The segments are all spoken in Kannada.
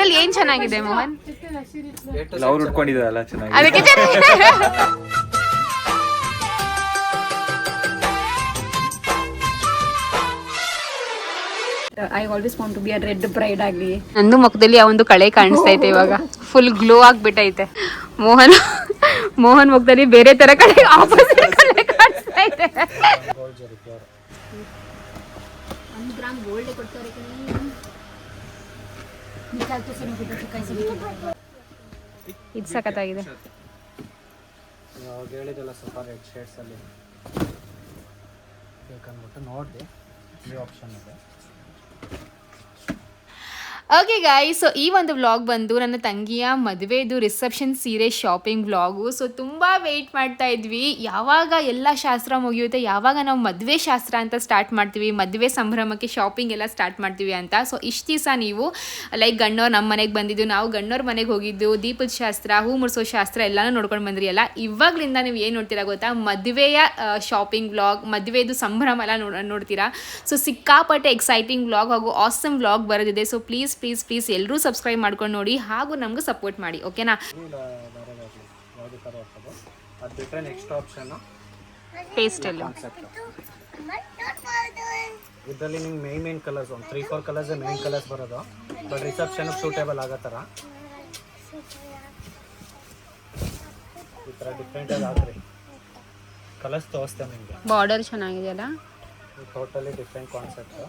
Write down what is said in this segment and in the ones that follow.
ಇದ್ರಲ್ಲಿ ಏನ್ ಚೆನ್ನಾಗಿದೆ ಮೋಹನ್? ಅವ್ರು ಉಟ್ಕೊಂಡಿದ್ದಾರಲ್ಲ ಚೆನ್ನಾಗಿ. ಅದಕ್ಕೆ I always want to be a red bride ಆಗಲಿ. ನಂದು ಮುಖದಲ್ಲಿ ಆ ಒಂದು ಕಳೆ ಕಾಣಿಸ್ತಾ ಐತೆ ಇವಾಗ, ಫುಲ್ ಗ್ಲೋ ಆಗ್ಬಿಟ್ಟೈತೆ. ಮೋಹನ್ ಮುಖದಲ್ಲಿ ಬೇರೆ ತರ ಕಳೆ ಆಪೋಸಿಟ್ ಕಳೆ ಕಾಣಿಸ್ತಾ ಐತೆ. ಇದು ಸಖತ್ತಾಗಿದೆ. ಹೇಳಿದಲ್ಲ ಸ್ವಲ್ಪ ರೆಡ್ ಶೇಡ್ಸ್ ಅಲ್ಲಿ ಬೇಕನ್ಬಿಟ್ಟು ನೋಡಿದೆ, ಈ ಆಪ್ಷನ್ ಇದೆ. ಓಕೆ ಗಾಯ್ಸ್, ಸೊ ಈ ಒಂದು ವ್ಲಾಗ್ ಬಂದು ನನ್ನ ತಂಗಿಯ ಮದುವೆದು ರಿಸೆಪ್ಷನ್ ಸೀರೆ ಶಾಪಿಂಗ್ ವ್ಲಾಗು. ಸೊ ತುಂಬ ವೆಯ್ಟ್ ಮಾಡ್ತಾ ಇದ್ವಿ, ಯಾವಾಗ ಎಲ್ಲ ಶಾಸ್ತ್ರ ಮುಗಿಯುತ್ತೆ, ಯಾವಾಗ ನಾವು ಮದುವೆ ಶಾಸ್ತ್ರ ಅಂತ ಸ್ಟಾರ್ಟ್ ಮಾಡ್ತೀವಿ, ಮದುವೆ ಸಂಭ್ರಮಕ್ಕೆ ಶಾಪಿಂಗ್ ಎಲ್ಲ ಸ್ಟಾರ್ಟ್ ಮಾಡ್ತೀವಿ ಅಂತ. ಸೊ ಇಷ್ಟು ದಿವಸ ನೀವು ಲೈಕ್ ಗಣ್ಣವ್ರು ನಮ್ಮ ಮನೆಗೆ ಬಂದಿದ್ದು, ನಾವು ಗಣ್ಣವ್ರ ಮನೆಗೆ ಹೋಗಿದ್ದು, ದೀಪದ ಶಾಸ್ತ್ರ, ಹೂ ಮುಡಿಸೋ ಶಾಸ್ತ್ರ ಎಲ್ಲನೂ ನೋಡ್ಕೊಂಡು ಬಂದ್ರಿ ಅಲ್ಲ. ಇವಾಗಲಿಂದ ನೀವು ಏನು ನೋಡ್ತೀರಾ ಗೊತ್ತಾ, ಮದುವೆಯ ಶಾಪಿಂಗ್ ವ್ಲಾಗ್, ಮದುವೆದು ಸಂಭ್ರಮ ಎಲ್ಲ ನೋಡ್ತೀರಾ. ಸೊ ಸಿಕ್ಕಾಪಟ್ಟೆ ಎಕ್ಸೈಟಿಂಗ್ ವ್ಲಾಗ್ ಹಾಗೂ ಆಸಮ್ ವ್ಲಾಗ್ ಬರೋದಿದೆ. ಸೊ ಪ್ಲೀಸ್ ಎಲ್ಲರೂ ಸಬ್ಸ್ಕ್ರೈಬ್ ಮಾಡ್ಕೊಂಡು ನೋಡಿ ಹಾಗೂ ನಮಗೂ ಸಪೋರ್ಟ್ ಮಾಡಿ, ಓಕೆನಾ? ಅದು ಬಿಟ್ಟರೆ ನೆಕ್ಸ್ಟ್ ಆಪ್ಷನ್ ಪೇಸ್ಟಲ್ ಇದರಲ್ಲಿ ನಿಮ್ಗೆ ಮೇನ್ ಕಲರ್ಸ್ ಒಂದು 3-4 ಕಲರ್ಸ್ ಮೇನ್ ಕಲರ್ಸ್ ಬರೋದು, ಬಟ್ ರಿಸೆಪ್ಷನ್ಗೆ ಸೂಟೇಬಲ್ ಆಗೋ ಥರ ಈ ಥರ ಡಿಫ್ರೆಂಟ್ ಆಗಿ ಆಗ್ರಿ ಕಲರ್ಸ್ ತೋರಿಸ್ತೇನೆ ನಿಮಗೆ. ಬಾರ್ಡರ್ ಚೆನ್ನಾಗಿದೆಯಲ್ಲ, ಟೋಟಲಿ ಡಿಫ್ರೆಂಟ್ ಕಾನ್ಸೆಪ್ಟ್.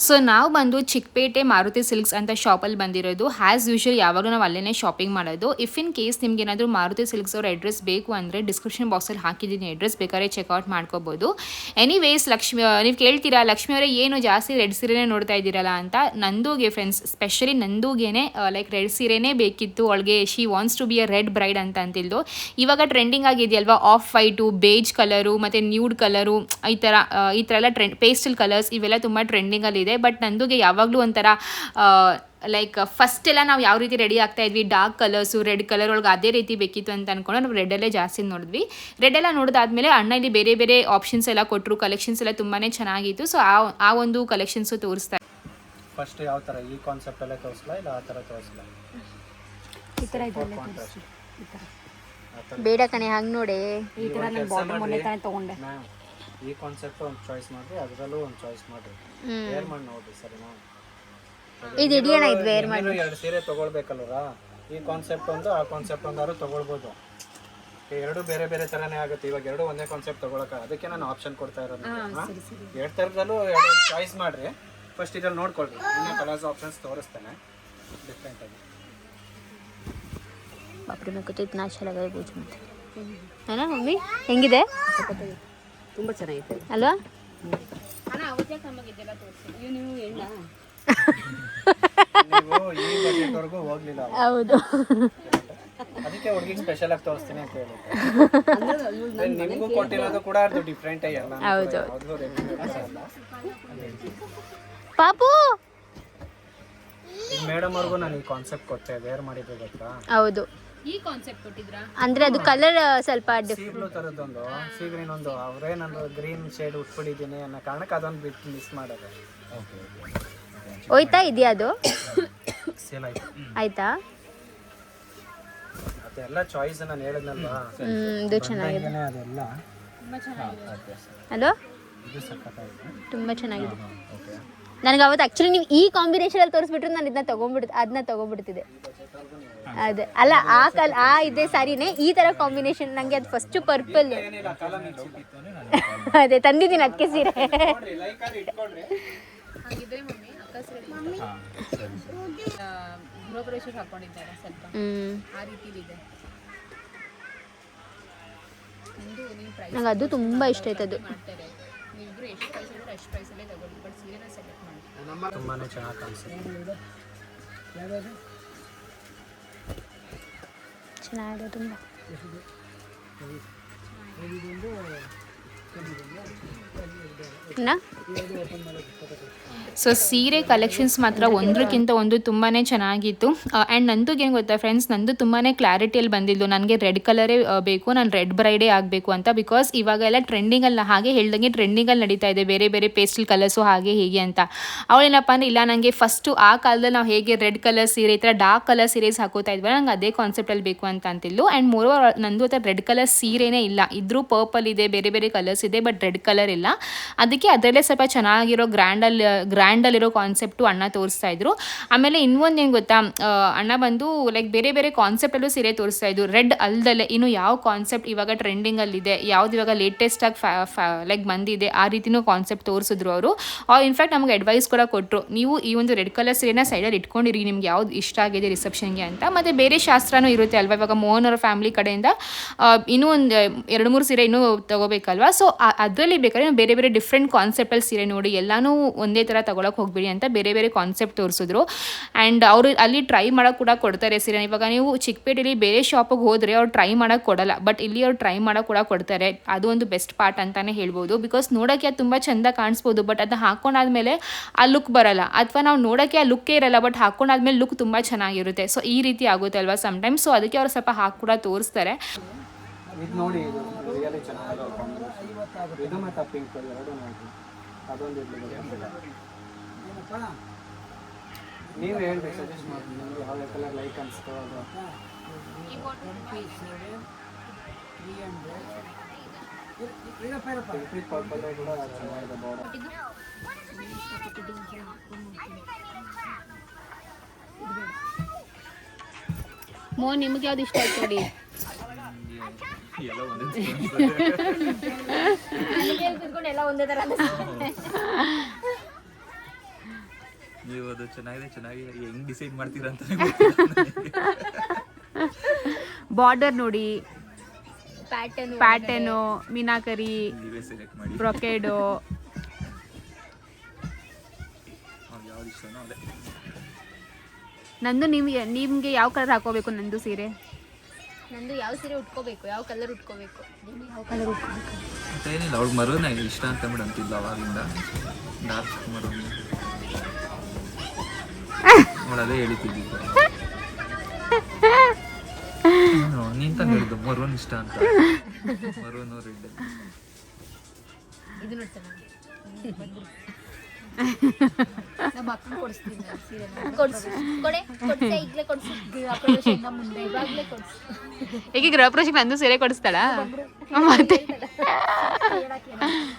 ಸೊ ನಾವು ಬಂದು ಚಿಕ್ಕಪೇಟೆ ಮಾರುತಿ ಸಿಲ್ಕ್ಸ್ ಅಂತ ಶಾಪಲ್ಲಿ ಬಂದಿರೋದು. ಆ್ಯಸ್ ಯೂಶುವಲ್ ಯಾವಾಗಲೂ ನಾವು ಅಲ್ಲೇ ಶಾಪಿಂಗ್ ಮಾಡೋದು. ಇಫ್ ಇನ್ ಕೇಸ್ ನಿಮ್ಗೆ ಏನಾದರೂ ಮಾರುತಿ ಸಿಲ್ಕ್ಸ್ ಅವ್ರ ಅಡ್ರೆಸ್ ಬೇಕು ಅಂದರೆ ಡಿಸ್ಕ್ರಿಪ್ಷನ್ ಬಾಕ್ಸಲ್ಲಿ ಹಾಕಿದ್ದೀನಿ ಅಡ್ರೆಸ್, ಬೇಕಾದ್ರೆ ಚೆಕ್ಔಟ್ ಮಾಡ್ಕೋಬೋದು. ಎನಿವೇಸ್ ನೀವು ಕೇಳ್ತೀರಾ ಲಕ್ಷ್ಮಿ ಅವರೇ ಏನು ಜಾಸ್ತಿ ರೆಡ್ ಸೀರೆನೇ ನೋಡ್ತಾ ಇದ್ದೀರಲ್ಲ ಅಂತ. ನಂದೂಗೆ ಫ್ರೆಂಡ್ಸ್, ಸ್ಪೆಷಲಿ ನಂದೂಗೇನೆ ಲೈಕ್ ರೆಡ್ ಸೀರೆನೇ ಬೇಕಿತ್ತು. ಅವಳಿಗೆ she wants to be a red bride ಅಂತ ಅಂತಿಲ್ದು. ಇವಾಗ ಟ್ರೆಂಡಿಂಗ್ ಆಗಿದೆಯಲ್ವಾ, ಆಫ್ ವೈಟು, ಬೇಜ್ ಕಲರು ಮತ್ತು ನ್ಯೂಡ್ ಕಲರು, ಈ ಥರ ಎಲ್ಲ ಪೇಸ್ಟಲ್ ಕಲರ್ಸ್ ಇವೆಲ್ಲ ತುಂಬ ಟ್ರೆಂಡಿಂಗಲ್ಲಿದೆ. ಬಟ್ ನಂದುಗೆ ಯಾವಾಗಲೂ ಒಂಥರ ಲೈಕ್ ಫಸ್ಟ್ ಎಲ್ಲ ನಾವು ಯಾವ ರೀತಿ ರೆಡಿ ಆಗ್ತಾ ಇದ್ವಿ, ಡಾರ್ಕ್ ಕಲರ್ಸು, ರೆಡ್ ಕಲರ್ ಒಳಗೆ ಅದೇ ರೀತಿ ಬೇಕಿತ್ತು ಅಂತ ಅಂದ್ಕೊಂಡು ನಾವು ರೆಡ್ಡಲ್ಲೇ ಜಾಸ್ತಿ ನೋಡಿದ್ವಿ. ರೆಡ್ಡೆಲ್ಲ ನೋಡಿದಾದ್ಮೇಲೆ ಅಣ್ಣ ಇಲ್ಲಿ ಬೇರೆ ಬೇರೆ ಆಪ್ಷನ್ಸ್ ಎಲ್ಲ ಕೊಟ್ಟರು, ಕಲೆಕ್ಷನ್ಸ್ ಎಲ್ಲ ತುಂಬಾ ಚೆನ್ನಾಗಿತ್ತು. ಸೊ ಆ ಒಂದು ಕಲೆಕ್ಷನ್ಸು ತೋರಿಸ್ತಾರೆ. ಫಸ್ಟ್ ಯಾವ ಥರ ಈ ಕಾನ್ಸೆಪ್ಟ್ ಎಲ್ಲ ತೋರಿಸಲ್ಲ, ಇಲ್ಲ ಆ ಥರ ತೋರಿಸಲ್ಲ, ಈ ಥರ ಇದೆ ಬೇಡ ಕಣೆ ಹಂಗೆ ನೋಡಿ. ಈ ಥರ ನಾನು ಬಾಟಮ್ ಮೊನ್ನೆ ತಾನೇ ತೊಗೊಂಡೆ. ಈ ಕಾನ್ಸೆಪ್ಟ್ ಒಂದು ಚಾಯ್ಸ್ ಮಾಡಿರಿ, ಅದರಲ್ಲೂ ಒಂದು ಚಾಯ್ಸ್ ಮಾಡಿರಿ, ವೇರ್ ಮಾಡಿ ನೋಡಿರಿ ಸರಿನಾ. ಇದು ಹಿಡಿಯೋಣ, ಇದು ವೇರ್ ಮಾಡಿ. 2 ಸೀರೆ ತೊಗೊಳ್ಬೇಕಲ್ವ, ಈ ಕಾನ್ಸೆಪ್ಟ್ ಒಂದು ಆ ಕಾನ್ಸೆಪ್ಟ್ ಒಂದಾದ್ರು ತೊಗೊಳ್ಬೋದು. ಎರಡು ಬೇರೆ ಬೇರೆ ಥರನೇ ಆಗುತ್ತೆ. ಇವಾಗ ಎರಡು ಒಂದೇ ಕಾನ್ಸೆಪ್ಟ್ ತೊಗೊಳಕ್ಕೆ, ಅದಕ್ಕೆ ನಾನು ಆಪ್ಷನ್ ಕೊಡ್ತಾ ಇರೋದು. 2 ಥರದಲ್ಲೂ 2 ಚಾಯ್ಸ್ ಮಾಡಿರಿ. ಫಸ್ಟ್ ಇದ್ರಲ್ಲಿ ನೋಡ್ಕೊಳ್ರಿ, ಇನ್ನೂ ಕಲರ್ಸ್ ಆಪ್ಷನ್ಸ್ ತೋರಿಸ್ತೇನೆ ಡಿಫ್ರೆಂಟಾಗಿ. ಬಾಪ್ರೆ ಮೇರೆ ಕೋ ಇತ್ನಾ ಅಚ್ಚಾ ಲಗಾ ಪೂಛ್ ಮತ್ ಹೈ ನಾ ಮಮ್ಮಿ, ಹೆಂಗಿದೆ? ತುಂಬ ಚೆನ್ನಾಗಿದೆ ಅಲ್ವಾ? ಅಣ್ಣ ಅವತ್ತೇ ನಮಗಿದ್ದೆಲ್ಲ ತೋರಿಸಿ ನೀವು ಎಣ್ಣ ನೀವು ಈ ಬಜೆಟ್ವರೆಗೂ ಹೋಗ್ಲಿಲ್ಲ, ಹೌದು. ಅದಕ್ಕೆ ಹುಡುಗಿಗೆ ಸ್ಪೆಷಲ್ ಆಗಿ ತೋರಿಸ್ತೀನಿ ಅಂತ ಹೇಳಿದ್ರೆ ನಿಮಗೂ ಕೊಟ್ಟಿರೋದು ಕೂಡ ಅದು ಡಿಫ್ರೆಂಟ್ ಆಗಿಲ್ಲ. ಹೌದು ಪಾಪು. ಮೇಡಮ್ ಅವ್ರಿಗೂ ನಾನು ಈ ಕಾನ್ಸೆಪ್ಟ್ ಕೊಟ್ಟೆ, ವೇರ್ ಮಾಡಿದ್ದು ಗೊತ್ತಾ? ಹೌದು, ಈ ಕಾನ್ಸೆಪ್ಟ್ ಕೊಟ್ಟಿದ್ರಾ? ಅಂದ್ರೆ ಅದು ಕಲರ್ ಸ್ವಲ್ಪ ಸೀ ಬ್ಲೂ ಥರದ್ದೊಂದು, ಸೀ ಗ್ರೀನ್ ಒಂದು, ಅವರೇ ನಾನು ಗ್ರೀನ್ ಶೇಡ್ ಉಟ್ಬಿಟ್ಟಿದ್ದೀನಿ ಅನ್ನೋ ಕಾರಣಕ್ಕೆ ಅದೊಂದು ಬಿಟ್ಟು ಮಿಸ್ ಮಾಡೋದು. ಹೋಯ್ತಾ ಇದೆಯಾ ಅದು? ಸೇಲ್ ಆಯ್ತು, ಆಯ್ತಾ? ಅದೆಲ್ಲ ಚಾಯ್ಸ್ ನಾನು ಹೇಳಿದ್ನಲ್ವಾ, ಇದು ಚೆನ್ನಾಗಿದೆ ಅದೆಲ್ಲ ಅಲ್ವಾ? ಇದು ಸಖತ್ತಾಗಿದೆ, ತುಂಬ ಚೆನ್ನಾಗಿದೆ. ನನಗೆ ಅವತ್ತು ಆ್ಯಕ್ಚುಲಿ ನೀವು ಈ ಕಾಂಬಿನೇಷನಲ್ಲಿ ತೋರಿಸ್ಬಿಟ್ರೆ ನಾನು ಅದನ್ನ ತೊಗೊಂಡ್ಬಿಡ್ತಿದ್ದೆ. ಅದೇ ಅಲ್ಲ, ಇದೇ ಸಾರಿನೇ ಈ ಥರ ಕಾಂಬಿನೇಷನ್. ನನಗೆ ಅದು ಫಸ್ಟು ಪರ್ಪಲ್ ಅದೇ ತಂದಿದ್ದೀನಿ, ಅದಕ್ಕೆ ಸೀರೆ. ನಂಗೆ ಅದು ತುಂಬ ಇಷ್ಟ ಆಯ್ತದು. ತುಂಬಾನೇ ಚೆನ್ನಾಗಿ ಕಾಣಿಸುತ್ತೆ. ಚೆನ್ನಾಗಿದೆ ತುಂಬ. ಸೊ ಸೀರೆ ಕಲೆಕ್ಷನ್ಸ್ ಮಾತ್ರ ಒಂದಕ್ಕಿಂತ ಒಂದು ತುಂಬಾ ಚೆನ್ನಾಗಿತ್ತು. ಆ್ಯಂಡ್ ನಂದು ಏನು ಗೊತ್ತಾ ಫ್ರೆಂಡ್ಸ್, ನಂದು ತುಂಬಾ ಕ್ಲಾರಿಟಿಯಲ್ಲಿ ಬಂದಿದ್ದು ನನಗೆ ರೆಡ್ ಕಲರೇ ಬೇಕು, ನಾನು ರೆಡ್ ಬ್ರೈಡೇ ಆಗಬೇಕು ಅಂತ. ಬಿಕಾಸ್ ಇವಾಗೆಲ್ಲ ಟ್ರೆಂಡಿಂಗಲ್ಲಿ ಹಾಗೆ ಹೇಳ್ದಂಗೆ ಟ್ರೆಂಡಿಂಗಲ್ಲಿ ನಡೀತಾ ಇದೆ ಬೇರೆ ಬೇರೆ ಪೇಸ್ಟಲ್ ಕಲರ್ಸು ಹಾಗೆ ಹೀಗೆ ಅಂತ. ಅವಳೇನಪ್ಪ ಅಂದರೆ ಇಲ್ಲ ನನಗೆ ಫಸ್ಟು ಆ ಕಾಲದಲ್ಲಿ ನಾವು ಹೇಗೆ ರೆಡ್ ಕಲರ್ ಸೀರೆ ಈ ಥರ ಡಾರ್ಕ್ ಕಲರ್ ಸೀರೆಸ್ ಹಾಕೋತಾ ಇದ್ವಿ, ನಂಗೆ ಅದೇ ಕಾನ್ಸೆಪ್ಟಲ್ಲಿ ಬೇಕು ಅಂತ ಅಂತಿದ್ಲು. ಆ್ಯಂಡ್ ಮೋರೋವರ್ ನಂದು ಹತ್ರ ರೆಡ್ ಕಲರ್ ಸೀರೆನೇ ಇಲ್ಲ, ಇದ್ರೂ ಪರ್ಪಲ್ ಇದೆ, ಬೇರೆ ಬೇರೆ ಕಲರ್ಸ್ ಇದೆ, ಬಟ್ ರೆಡ್ ಕಲರ್ ಇಲ್ಲ. ಅದಕ್ಕೆ ಅದರಲ್ಲೇ ಸ್ವಲ್ಪ ಚೆನ್ನಾಗಿರೋ ಗ್ರ್ಯಾಂಡಲ್ಲಿರೋ ಕಾನ್ಸೆಪ್ಟು ಅಣ್ಣ ತೋರಿಸ್ತಾ ಇದ್ರು. ಆಮೇಲೆ ಇನ್ನೊಂದು ಏನು ಗೊತ್ತಾ, ಅಣ್ಣ ಬಂದು ಲೈಕ್ ಬೇರೆ ಬೇರೆ ಕಾನ್ಸೆಪ್ಟಲ್ಲೂ ಸೀರೆ ತೋರಿಸ್ತಾ ಇದ್ರು, ರೆಡ್ ಅಲ್ದಲ್ಲೇ ಇನ್ನು ಯಾವ ಕಾನ್ಸೆಪ್ಟ್ ಇವಾಗ ಟ್ರೆಂಡಿಂಗಲ್ಲಿದೆ, ಯಾವ್ದು ಇವಾಗ ಲೇಟೆಸ್ಟಾಗಿ ಲೈಕ್ ಬಂದಿದೆ ಆ ರೀತಿನೂ ಕಾನ್ಸೆಪ್ಟ್ ತೋರಿಸಿದ್ರು ಅವರು. ಇನ್ಫ್ಯಾಕ್ಟ್ ನಮಗೆ ಅಡ್ವೈಸ್ ಕೂಡ ಕೊಟ್ಟರು, ನೀವು ಈ ಒಂದು ರೆಡ್ ಕಲರ್ ಸೀರೆನ ಸೈಡಲ್ಲಿ ಇಟ್ಕೊಂಡಿರಿ, ನಿಮ್ಗೆ ಯಾವ್ದು ಇಷ್ಟ ಆಗಿದೆ ರಿಸೆಪ್ಷನ್ಗೆ ಅಂತ. ಮತ್ತು ಬೇರೆ ಶಾಸ್ತ್ರನೂ ಇರುತ್ತೆ ಅಲ್ವಾ, ಇವಾಗ ಮೋಹನ್ ಅವರ ಫ್ಯಾಮಿಲಿ ಕಡೆಯಿಂದ ಇನ್ನೂ ಒಂದು 2-3 ಸೀರೆ ಇನ್ನೂ ತೊಗೋಬೇಕಲ್ವಾ. ಸೊ ಅದರಲ್ಲಿ ಬೇಕಾದ್ರೆ ಬೇರೆ ಬೇರೆ ಡಿಫ್ರೆಂಟ್ ಕಾನ್ಸೆಪ್ಟಲ್ಲಿ ಸೀರೆ ನೋಡಿ, ಎಲ್ಲನೂ ಒಂದೇ ಥರ ತೊಗೊಳಕ್ಕೆ ಹೋಗ್ಬೇಡಿ ಅಂತ ಬೇರೆ ಬೇರೆ ಕಾನ್ಸೆಪ್ಟ್ ತೋರಿಸಿದ್ರು. ಆ್ಯಂಡ್ ಅವರು ಅಲ್ಲಿ ಟ್ರೈ ಮಾಡೋಕ್ಕೆ ಕೂಡ ಕೊಡ್ತಾರೆ ಸೀರೆ. ಇವಾಗ ನೀವು ಚಿಕ್ಕಪೇಟೆಯಲ್ಲಿ ಬೇರೆ ಶಾಪಿಗೆ ಹೋದರೆ ಅವ್ರು ಟ್ರೈ ಮಾಡೋಕ್ಕೆ ಕೊಡಲ್ಲ, ಬಟ್ ಇಲ್ಲಿ ಅವ್ರು ಟ್ರೈ ಮಾಡೋಕ್ಕೆ ಕೂಡ ಕೊಡ್ತಾರೆ. ಅದು ಒಂದು ಬೆಸ್ಟ್ ಪಾರ್ಟ್ ಅಂತಲೇ ಹೇಳ್ಬೋದು. ಬಿಕಾಸ್ ನೋಡೋಕ್ಕೆ ಅದು ತುಂಬ ಚೆಂದ ಕಾಣಿಸ್ಬೋದು, ಬಟ್ ಅದನ್ನ ಹಾಕೊಂಡಾದ್ಮೇಲೆ ಆ ಲುಕ್ ಬರಲ್ಲ, ಅಥವಾ ನಾವು ನೋಡೋಕ್ಕೆ ಆ ಲುಕ್ಕೇ ಇರಲ್ಲ, ಬಟ್ ಹಾಕೊಂಡಾದ್ಮೇಲೆ ಲುಕ್ ತುಂಬ ಚೆನ್ನಾಗಿರುತ್ತೆ. ಸೊ ಈ ರೀತಿ ಆಗುತ್ತೆ ಅಲ್ವಾ ಸಮ್ಟೈಮ್ಸ್. ಸೊ ಅದಕ್ಕೆ ಅವ್ರು ಸ್ವಲ್ಪ ಹಾಕಿ ಕೂಡ ತೋರಿಸ್ತಾರೆ. ಇದು ನೋಡಿ, ಇದು ರಿಯಲಿ ಚೆನ್ನಾಗಿದೆ ಇದು ಮತ್ತು ಪಿಂಕ್ ಎರಡು ನೋಡಿ, ಅದೊಂದು ನೀವು ಹೇಳ್ಬೇಕು, ಸಜೆಸ್ಟ್ ಮಾಡಿ ನಿಮಗೆ ಯಾವ ಕಲರ್ ಲೈಕ್ ಅನಿಸ್ತೋ ಅದು. ಪರ್ಪಲ್ ಕೂಡ ಚೆನ್ನಾಗಿದೆ ಬಾರ್ಡರ್. ಮೋಹನ್ ನಿಮ್ಗೆ ಯಾವ್ದು ಇಷ್ಟ ಆಯ್ತು ನೋಡಿ? ಎಲ್ಲ ಒಂದೇ ತರ ನೀವು ಅದು ಚೆನ್ನಾಗಿದೆ ಹೆಂಗ್ ಡಿಸೈಡ್ ಮಾಡ್ತೀರಾ ಅಂತ. ಬಾರ್ಡರ್ ನೋಡಿ, ಪ್ಯಾಟರ್ನು, ಮೀನಾಕರಿ, ಸೆಲೆಕ್ಟ್ ಮಾಡಿ ಬ್ರೊಕೇಡು. ಯಾವ್ದು ಇಷ್ಟನೋ ಅದೇ. ನಂದು ನಿಮ್ಗೆ ಯಾವ ಕಲರ್ ಹಾಕೋಬೇಕು? ನಂದು ಸೀರೆ ನಂದು ಯಾವ ಸೀರೆ ಉಟ್ಕೋಬೇಕು, ಯಾವ ಕಲರ್ ಉಟ್ಕೋಬೇಕು, ಯಾವ ಕಲರ್ ಉಟ್ಕೋಬೇಕು ಅಂತ ಏನಿಲ್ಲ. ಅವ್ಳಿಗೆ ಮರುನ ಇಷ್ಟ ಅಂತ ಬಿಡು ಅಂತಿಲ್ಲ ಅವಾಗಿಂದ, ಡಾರ್ಕ್ ಮರುನ್ ಅವಳದೇ ಹೇಳಿತಿದ್ದಿದ್ದು. ನೀನ್ ತಾನು ಹೇಳಿದ್ದು ಮರುನ್ ಇಷ್ಟ ಅಂತ. ಮರುನ್ ರೆಡ್ ಇದು ನೋಡ್ತಾನೆ ನಮ್ಮ ಅಕ್ಕ ಕೊಡಿಸ್ತೀನಿ ಸೀರೆ ಕೊಡ್ಸು ಕೊಡ್ಸೆ ಈಗಲೇ ಕೊಡ್ಸು ಗೃಹಪ್ರವೇಶದಿಂದ ಮುಂದೆ ಇವಾಗಲೇ ಕೊಡ್ಸು. ಈಗ ಗೃಹಪ್ರವೇಶಕ್ಕೆ ನಂದು ಸೀರೆ ಕೊಡಿಸ್ತಾಳ ಮತ್ತೆ?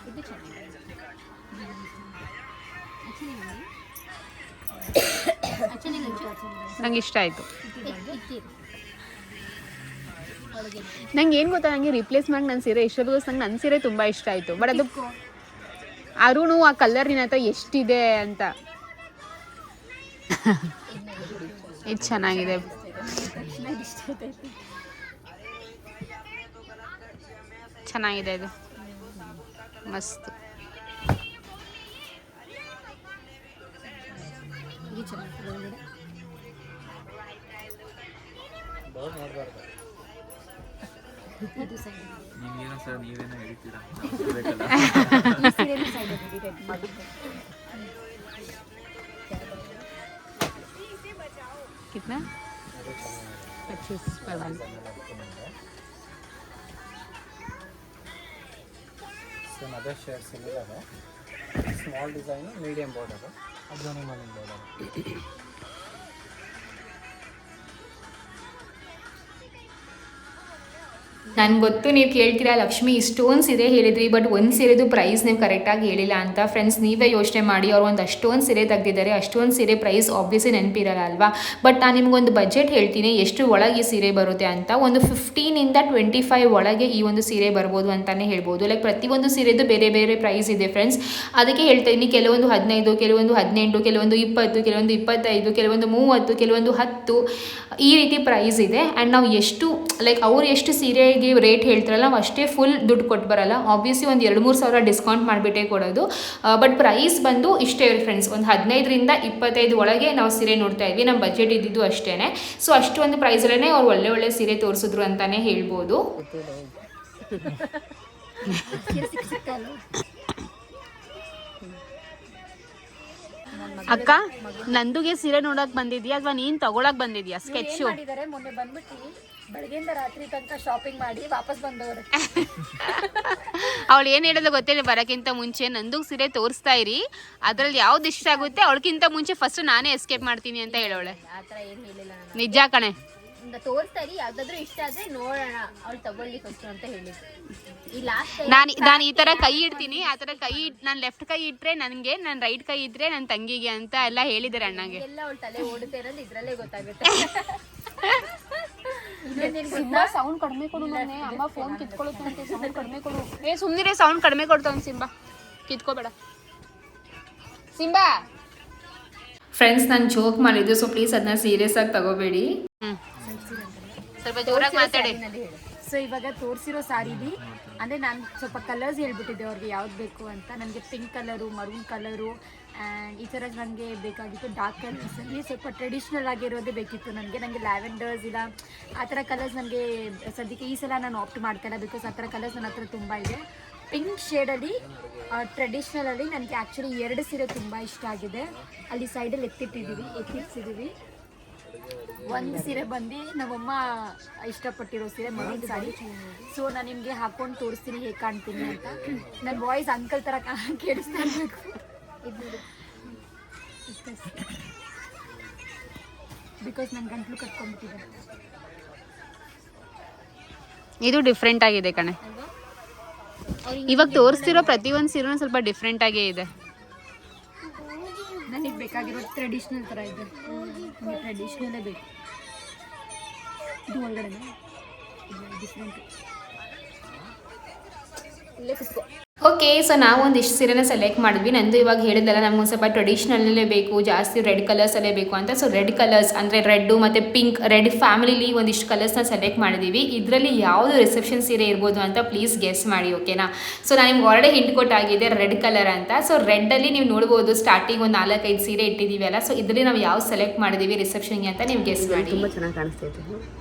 ಇದು ಚೆನ್ನಾಗಿದೆ. ನಂಗೆ ಇಷ್ಟ ಆಯಿತು. ನಂಗೆ ಏನು ಗೊತ್ತಾ, ನನಗೆ ರಿಪ್ಲೇಸ್ ಮಾಡಿ ನನ್ನ ಸೀರೆ ಇಷ್ಟ. ಬಿಕಾಸ್ ನಂಗೆ ನನ್ನ ಸೀರೆ ತುಂಬ ಇಷ್ಟ ಆಯಿತು, ಬಟ್ ಅದು ಅರುಣು ಆ ಕಲರ್ ನಿನ್ನ ಹತ್ರ ಎಷ್ಟಿದೆ ಅಂತ. ಇದು ಚೆನ್ನಾಗಿದೆ, ಚೆನ್ನಾಗಿದೆ, ಇದು ಮಸ್ತ್. ನಿಮ್ಗೇನೋ ಸರ್ ನೀವೇನೋ ಹೇಳ್ತೀರಾ कितना 25 पर वन. ಸೇಮ್ ಅದೇ ಶೇಡ್ಸ್ ಇದ್ದಾವೆ. ಸ್ಮಾಲ್ ಡಿಸೈನು, ಮೀಡಿಯಂ ಬಾರ್ಡರು, ಅದ್ರೊಂದು ಮಲ್ಲಿನ ಬಾರ್ಡರು. ನನಗೆ ಗೊತ್ತು ನೀವು ಕೇಳ್ತೀರಾ ಲಕ್ಷ್ಮಿ ಇಷ್ಟೊಂದು ಸೀರೆ ಹೇಳಿದ್ರಿ, ಬಟ್ ಒಂದು ಸೀರೆದು ಪ್ರೈಸ್ ನೀವು ಕರೆಕ್ಟಾಗಿ ಹೇಳಿಲ್ಲ ಅಂತ. ಫ್ರೆಂಡ್ಸ್ ನೀವೇ ಯೋಚನೆ ಮಾಡಿ, ಅವ್ರು ಒಂದು ಅಷ್ಟೊಂದು ಸೀರೆ ತೆಗೆದಿದ್ದಾರೆ, ಅಷ್ಟೊಂದು ಸೀರೆ ಪ್ರೈಸ್ ಆಬ್ವಿಯಸ್ಲಿ ನೆನಪಿರಲ್ಲ ಅಲ್ವಾ. ಬಟ್ ನಾನು ನಿಮಗೊಂದು ಬಜೆಟ್ ಹೇಳ್ತೀನಿ ಎಷ್ಟು ಒಳಗೆ ಈ ಸೀರೆ ಬರುತ್ತೆ ಅಂತ. ಒಂದು 15ಇಂದ 25 ಒಳಗೆ ಈ ಒಂದು ಸೀರೆ ಬರ್ಬೋದು ಅಂತಲೇ ಹೇಳ್ಬೋದು. ಲೈಕ್ ಪ್ರತಿಯೊಂದು ಸೀರೆದು ಬೇರೆ ಬೇರೆ ಪ್ರೈಸ್ ಇದೆ ಫ್ರೆಂಡ್ಸ್. ಅದಕ್ಕೆ ಹೇಳ್ತಾ ಇದ್ದೀನಿ, ಕೆಲವೊಂದು 15, ಕೆಲವೊಂದು 18, ಕೆಲವೊಂದು 20, ಕೆಲವೊಂದು 25, ಕೆಲವೊಂದು 30, ಕೆಲವೊಂದು 10 ಈ ರೀತಿ ಪ್ರೈಸ್ ಇದೆ. ಆ್ಯಂಡ್ ನಾವು ಎಷ್ಟು ಲೈಕ್ ಅವ್ರು ಎಷ್ಟು ಸೀರೆಗೆ ರೇಟ್ ಹೇಳ್ತಾರಲ್ಲ ನಾವು ಅಷ್ಟೇ ಫುಲ್ ದುಡ್ಡು ಕೊಟ್ಟು ಬರಲ್ಲ. ಆಬ್ವಿಯಸ್ಲಿ ಒಂದು 2-3 ಸಾವಿರ ಡಿಸ್ಕೌಂಟ್ ಮಾಡಿಬಿಟ್ಟೇ ಕೊಡೋದು. ಬಟ್ ಪ್ರೈಸ್ ಬಂದು ಇಷ್ಟೇ ಫ್ರೆಂಡ್ಸ್, ಒಂದು 15ರಿಂದ 25 ಒಳಗೆ ನಾವು ಸೀರೆ ನೋಡ್ತಾ ಇದ್ವಿ. ನಮ್ಮ ಬಜೆಟ್ ಇದ್ದಿದ್ದು ಅಷ್ಟೇ. ಸೊ ಅಷ್ಟೊಂದು ಪ್ರೈಸಲ್ಲೇ ಅವ್ರು ಒಳ್ಳೆ ಒಳ್ಳೆ ಸೀರೆ ತೋರಿಸಿದ್ರು ಅಂತಲೇ ಹೇಳ್ಬೋದು. ಅಕ್ಕ ನಂದುಗೆ ಸೀರೆ ನೋಡಕ್ ಬಂದಿದ್ಯಾ ಅಥವಾ ನೀನ್ ತಗೊಳಕ್ ಬಂದಿದ್ಯಾ ಸ್ಕೆಚ್? ಮಾಡಿದ್ದಾರೆ ಮೊನ್ನೆ ಬಂದ್ಬಿಟ್ಟು ಬೆಳಗ್ಗೆಯಿಂದ ರಾತ್ರಿ ತನಕ ಶಾಪಿಂಗ್ ಮಾಡಿ ವಾಪಸ್ ಬಂದವರು. ಅವಳು ಏನ್ ಹೇಳೋದು ಗೊತ್ತಿಲ್ಲ, ಬರಕ್ಕಿಂತ ಮುಂಚೆ ನಂದುಗ್ ಸೀರೆ ತೋರಿಸ್ತಾ ಇರಿ, ಅದ್ರಲ್ಲಿ ಯಾವ್ದು ಇಷ್ಟ ಆಗುತ್ತೆ ಅವಳಕ್ಕಿಂತ ಮುಂಚೆ ಫಸ್ಟ್ ನಾನೇ ಎಸ್ಕೇಪ್ ಮಾಡ್ತೀನಿ ಅಂತ ಹೇಳೋಳೆ. ಆತರ ಏನು ಹೇಳಿಲ್ಲ ನಾನು. ನಿಜ ಕಣೆ. ತೋರಿಸ್ತಾ ಇರಿ, ಯಾವ್ದಾದ್ರು ಇಷ್ಟ ಆದ್ರೆ ನೋಡೋಣ ಅವಳು ತಗೊಳ್ಳಿ ಫಸ್ಟ್ ಅಂತ ಹೇಳಿದ್ರು. ಈ ಲಾಸ್ಟ್ ನಾನು ಈ ತರ ಕೈ ಇಡ್ತೀನಿ, ಆ ತರ ಕೈ ನಾನು ಲೆಫ್ಟ್ ಕೈ ಇಟ್ರೆ ನನ್ಗೆ, ನನ್ನ ರೈಟ್ ಕೈ ಇದ್ರೆ ನನ್ನ ತಂಗಿಗೆ ಅಂತ ಎಲ್ಲ ಹೇಳಿದಾರೆ ಅಣ್ಣಗೆ. ಎಲ್ಲ ಅವಳ ತಲೆ ಓಡುತ್ತೆ ಅನ್ನೋದು ಇದ್ರಲ್ಲೇ ಗೊತ್ತಾಗುತ್ತೆ. ಸೌಂಡ್ ಕಡಿಮೆ ಕೊಡು, ಅಮ್ಮ ಫೋನ್ ಕಿತ್ಕೊಳ್ಳುತ್ತೆ, ಸೌಂಡ್ ಕಡಿಮೆ ಕೊಡು. ಸುಮ್ಮನೆ ಸೌಂಡ್ ಕಡಿಮೆ ಕೊಡ್ತಾವ್ ಸಿಂಬಾ, ಕಿತ್ಕೋಬೇಡ ಸಿಂಬಾ. ಫ್ರೆಂಡ್ಸ್ ನಾನು ಜೋಕ್ ಮಾಡಿದ್ದು, ಸೊ ಪ್ಲೀಸ್ ಅದನ್ನ ಸೀರಿಯಸ್ ಆಗಿ ತಗೋಬೇಡಿ. ಸ್ವಲ್ಪ ಜೋರಾಗಿ ಮಾತಾಡಿ. ಸೊ ಇವಾಗ ತೋರಿಸಿರೋ ಸಾರಿಲಿ ಅಂದರೆ ನಾನು ಸ್ವಲ್ಪ ಕಲರ್ಸ್ ಹೇಳ್ಬಿಟ್ಟಿದ್ದೆ ಅವ್ರಿಗೆ ಯಾವ್ದು ಬೇಕು ಅಂತ. ನನಗೆ pink colour, maroon colour and ಈ ಥರ ನನಗೆ ಬೇಕಾಗಿತ್ತು. ಡಾರ್ಕ್ ಕಲರ್ಸಲ್ಲಿ ಸ್ವಲ್ಪ ಟ್ರೆಡಿಷ್ನಲ್ ಆಗಿರೋದೇ ಬೇಕಿತ್ತು ನನಗೆ ಲ್ಯಾವೆಂಡರ್ಸ್ ಇಲ್ಲ ಆ ಥರ ಕಲರ್ಸ್ ನನಗೆ ಸದ್ಯಕ್ಕೆ ಈ ಸಲ ನಾನು ಆಪ್ಟ್ ಮಾಡ್ತಾಯಿಲ್ಲ, ಬಿಕಾಸ್ ಆ ಥರ ಕಲರ್ಸ್ ನನ್ನ ಹತ್ರ ತುಂಬ ಇದೆ. ಪಿಂಕ್ ಶೇಡಲ್ಲಿ ಟ್ರೆಡಿಷ್ನಲಲ್ಲಿ ನನಗೆ ಆ್ಯಕ್ಚುಲಿ 2 ಸೀರೆ ತುಂಬ ಇಷ್ಟ ಆಗಿದೆ. ಅಲ್ಲಿ ಸೈಡಲ್ಲಿ ಎತ್ತಿಡ್ಸಿದ್ದೀವಿ. ಒಂದು ಸೀರೆ ಬಂದು ನಮ್ಮಮ್ಮ ಇಷ್ಟಪಟ್ಟಿರೋ ಸೀರೆ ಮರೂನ್ ಸಾರಿ. ಸೊ ನಾನು ನಿಮಗೆ ಹಾಕೊಂಡು ತೋರಿಸ್ತೀನಿ ಹೇಗೆ ಕಾಣ್ತೀನಿ ಅಂತ. ನನ್ನ ವಾಯ್ಸ್ ಅಂಕಲ್ ಥರ ಕೇಳಿಸ್ತಾ ಇರಬೇಕು. ಬಿಕಾಸ್ ನನ್ನ ಗಂಟ್ಲು ಕಟ್ಕೊಂಡ್ಬಿಟ್ಟಿದೆ. ಇದು ಡಿಫ್ರೆಂಟ್ ಆಗಿದೆ ಕಣೆ. ಇವಾಗ ತೋರಿಸ್ತಿರೋ ಪ್ರತಿಯೊಂದು ಸೀರೆನೂ ಸ್ವಲ್ಪ ಡಿಫ್ರೆಂಟ್ ಆಗೇ ಇದೆ. ನನಗೆ ಬೇಕಾಗಿರೋ ಟ್ರೆಡಿಷ್ನಲ್ ಥರ ಇದೆ. ಟ್ರೆಡಿಷ್ನಲ್ಲೇ ಬೇಕು. ಇದು ಒಳಗಡೆ ಡಿಫ್ರೆಂಟ್. ಇಲ್ಲೇ ಕುತ್ಕೋ. ಓಕೆ, ಸೊ ನಾವು ಒಂದಿಷ್ಟು ಸೀರೆನ ಸೆಲೆಕ್ಟ್ ಮಾಡಿದ್ವಿ. ನಂದು ಇವಾಗ ಹೇಳಿದಲ್ಲ, ನಮಗೊಂದು ಸ್ವಲ್ಪ ಟ್ರೆಡಿಷ್ನಲ್ಲೇ ಬೇಕು, ಜಾಸ್ತಿ ರೆಡ್ ಕಲರ್ಸಲ್ಲೇ ಬೇಕು ಅಂತ. ಸೊ ರೆಡ್ ಕಲರ್ಸ್ ಅಂದರೆ ರೆಡ್ಡು ಮತ್ತು ಪಿಂಕ್, ರೆಡ್ ಫ್ಯಾಮಿಲಿಲಿ ಒಂದಿಷ್ಟು ಕಲರ್ಸ್ನ ಸೆಲೆಕ್ಟ್ ಮಾಡಿದ್ದೀವಿ. ಇದರಲ್ಲಿ ಯಾವುದು ರಿಸೆಪ್ಷನ್ ಸೀರೆ ಇರ್ಬೋದು ಅಂತ ಪ್ಲೀಸ್ ಗೆಸ್ ಮಾಡಿ, ಓಕೆನಾ? ಸೊ ನಾನು ನಿಮ್ಗೆ ಆಲ್ರೆಡಿ ಹಿಂಟ್ ಕೊಟ್ಟಾಗಿದೆ ರೆಡ್ ಕಲರ್ ಅಂತ. ಸೊ ರೆಡ್ಡಲ್ಲಿ ನೀವು ನೋಡ್ಬೋದು ಸ್ಟಾರ್ಟಿಂಗ್ ಒಂದು 4-5 ಸೀರೆ ಇಟ್ಟಿದ್ದೀವಿ ಅಲ್ಲ. ಸೊ ಇದರಲ್ಲಿ ನಾವು ಯಾವ ಸೆಲೆಕ್ಟ್ ಮಾಡಿದ್ದೀವಿ ರಿಸೆಪ್ಷನ್ಗೆ ಅಂತ ನೀವು ಗೆಸ್ ಮಾಡಿ. ತುಂಬ ಚೆನ್ನಾಗಿ ಕಾಣಿಸ್ತೈತೆ,